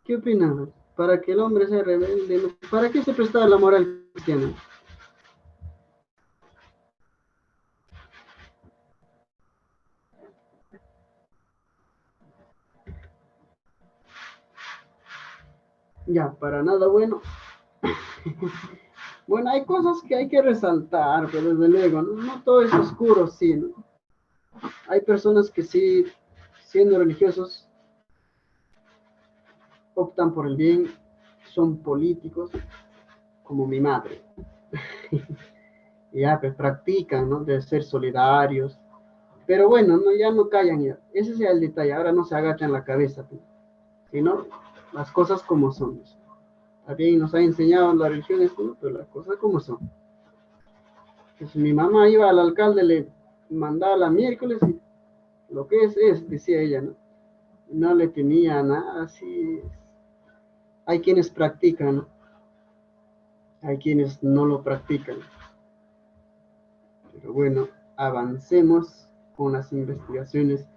¿Qué opinan? ¿Para que el hombre sea rebelde? ¿No? ¿Para qué se prestaba la moral cristiana? Ya, para nada bueno. Bueno, hay cosas que hay que resaltar, pero desde luego, no todo es oscuro, sí, ¿no? Hay personas que sí, siendo religiosos, optan por el bien, son políticos, como mi madre. Y ya, pues practican, ¿no? De ser solidarios. Pero bueno, no, ya no callan ya. Ese es el detalle. Ahora no se agachan la cabeza, pues, sino las cosas como son. También nos ha enseñado la religión esto, ¿no? Pero las cosas como son. Pues mi mamá iba al alcalde, le mandaba la miércoles y lo que es, decía ella, ¿no? No le tenía nada así. Hay quienes practican, ¿no? Hay quienes no lo practican. Pero bueno, avancemos con las investigaciones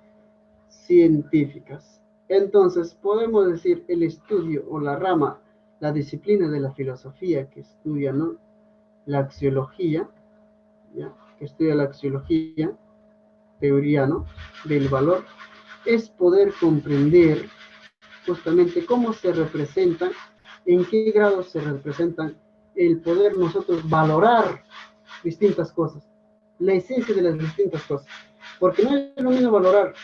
científicas. Entonces, podemos decir el estudio o la rama, la disciplina de la filosofía que estudia, ¿no? La axiología, ¿ya? Que estudia la axiología, teoría, ¿no? Del valor, es poder comprender justamente cómo se representan, en qué grado se representan, el poder nosotros valorar distintas cosas, la esencia de las distintas cosas. Porque no es lo mismo valorar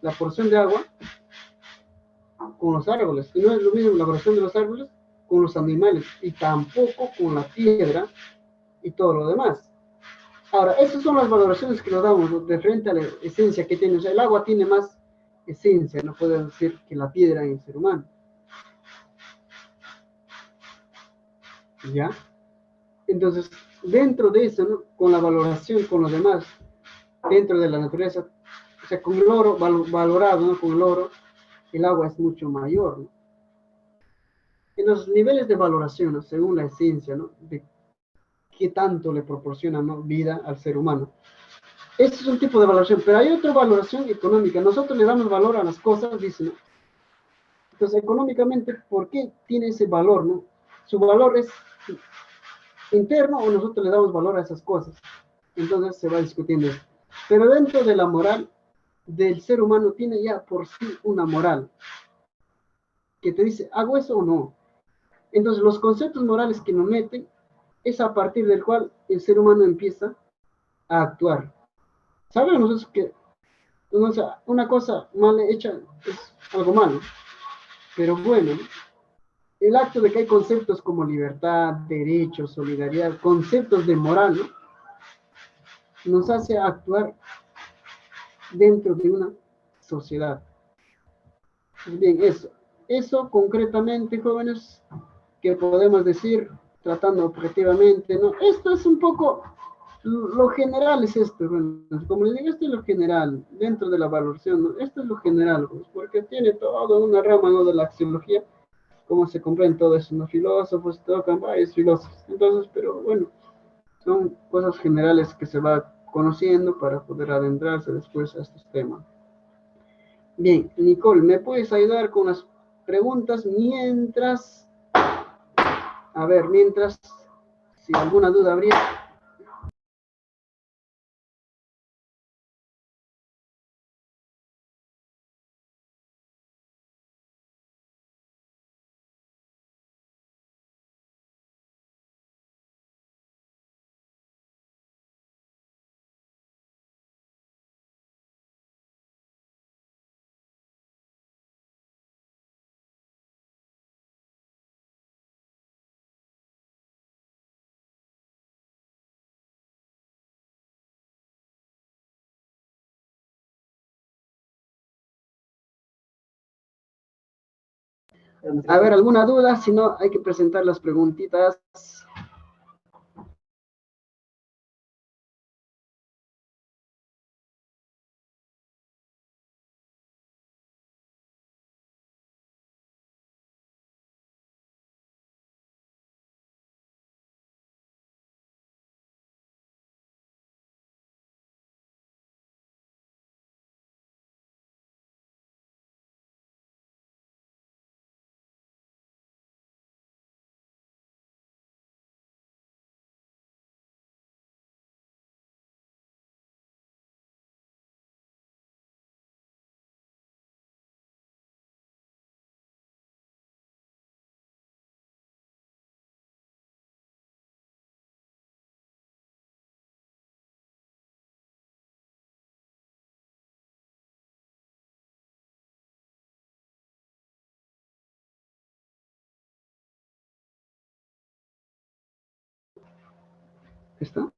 la porción de agua con los árboles, y no es lo mismo la valoración de los árboles con los animales, y tampoco con la piedra y todo lo demás. Ahora, esas son las valoraciones que nos damos, ¿no? De frente a la esencia que tiene. O sea, el agua tiene más esencia, no puede decir que la piedra en el ser humano. ¿Ya? Entonces, dentro de eso, ¿no? Con la valoración con los demás, dentro de la naturaleza, o sea, con el oro valorado, ¿no? Con el oro, el agua es mucho mayor, ¿no? En los niveles de valoración, ¿no? Según la esencia, ¿no? De qué tanto le proporciona, ¿no? Vida al ser humano. Este es un tipo de valoración, pero hay otra valoración económica. Nosotros le damos valor a las cosas, dicen, ¿no? Entonces, económicamente, ¿por qué tiene ese valor, no? Su valor es interno o nosotros le damos valor a esas cosas. Entonces se va discutiendo eso. Pero dentro de la moral del ser humano tiene ya por sí una moral que te dice, ¿hago eso o no? Entonces los conceptos morales que nos meten es a partir del cual el ser humano empieza a actuar. Sabemos nosotros que una cosa mal hecha es algo malo, pero bueno, el acto de que hay conceptos como libertad, derecho, solidaridad, conceptos de moral, ¿no? Nos hace actuar dentro de una sociedad. Pues bien, eso concretamente, jóvenes, que podemos decir, tratando objetivamente, ¿no? Esto es un poco, lo general es esto, bueno, como les digo, esto es lo general, dentro de la valoración, ¿no? Esto es lo general, pues, porque tiene toda una rama, ¿no? De la axiología, cómo se comprende todo eso, ¿no? Filósofos, tocan varios filósofos, entonces, pero bueno, son cosas generales que se va conociendo para poder adentrarse después a estos temas. Bien, Nicole, ¿me puedes ayudar con las preguntas mientras, a ver, mientras, si alguna duda habría? A ver, ¿alguna duda? Si no, hay que presentar las preguntitas. ¿Está?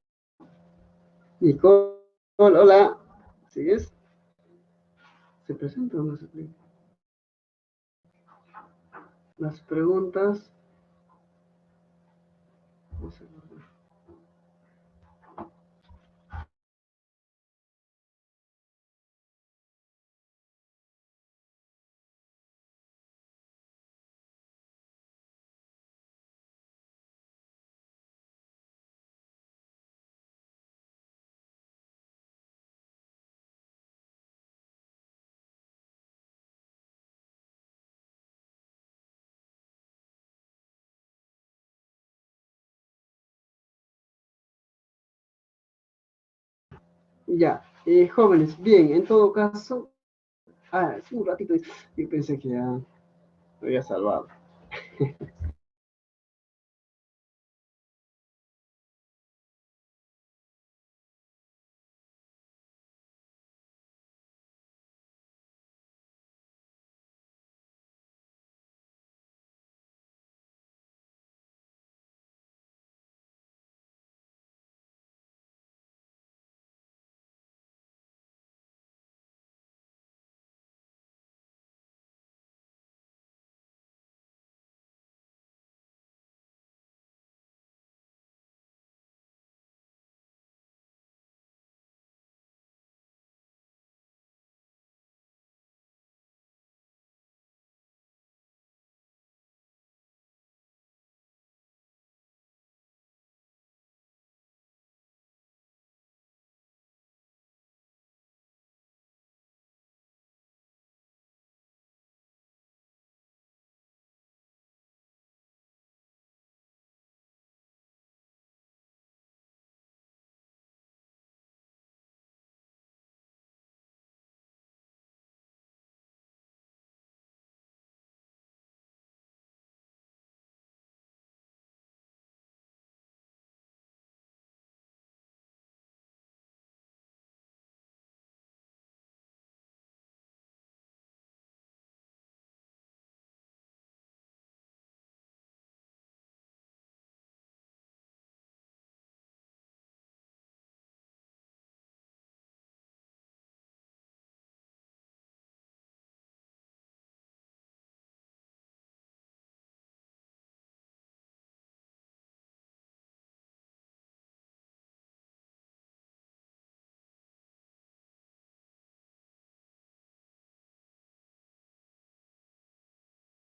Nicole, hola. ¿Sigues? ¿Se presenta o no se presenta? Las preguntas. No sé. Ya, jóvenes, bien, en todo caso, es un ratito, yo pensé que ya lo había salvado.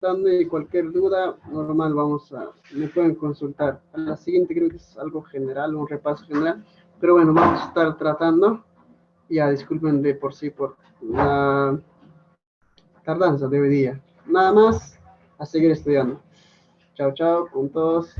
De cualquier duda, normal, me pueden consultar. A la siguiente creo que es algo general, un repaso general, pero bueno, vamos a estar tratando. Ya, disculpen de por sí por la tardanza de hoy día. Nada más, a seguir estudiando. Chao, chao, puntos.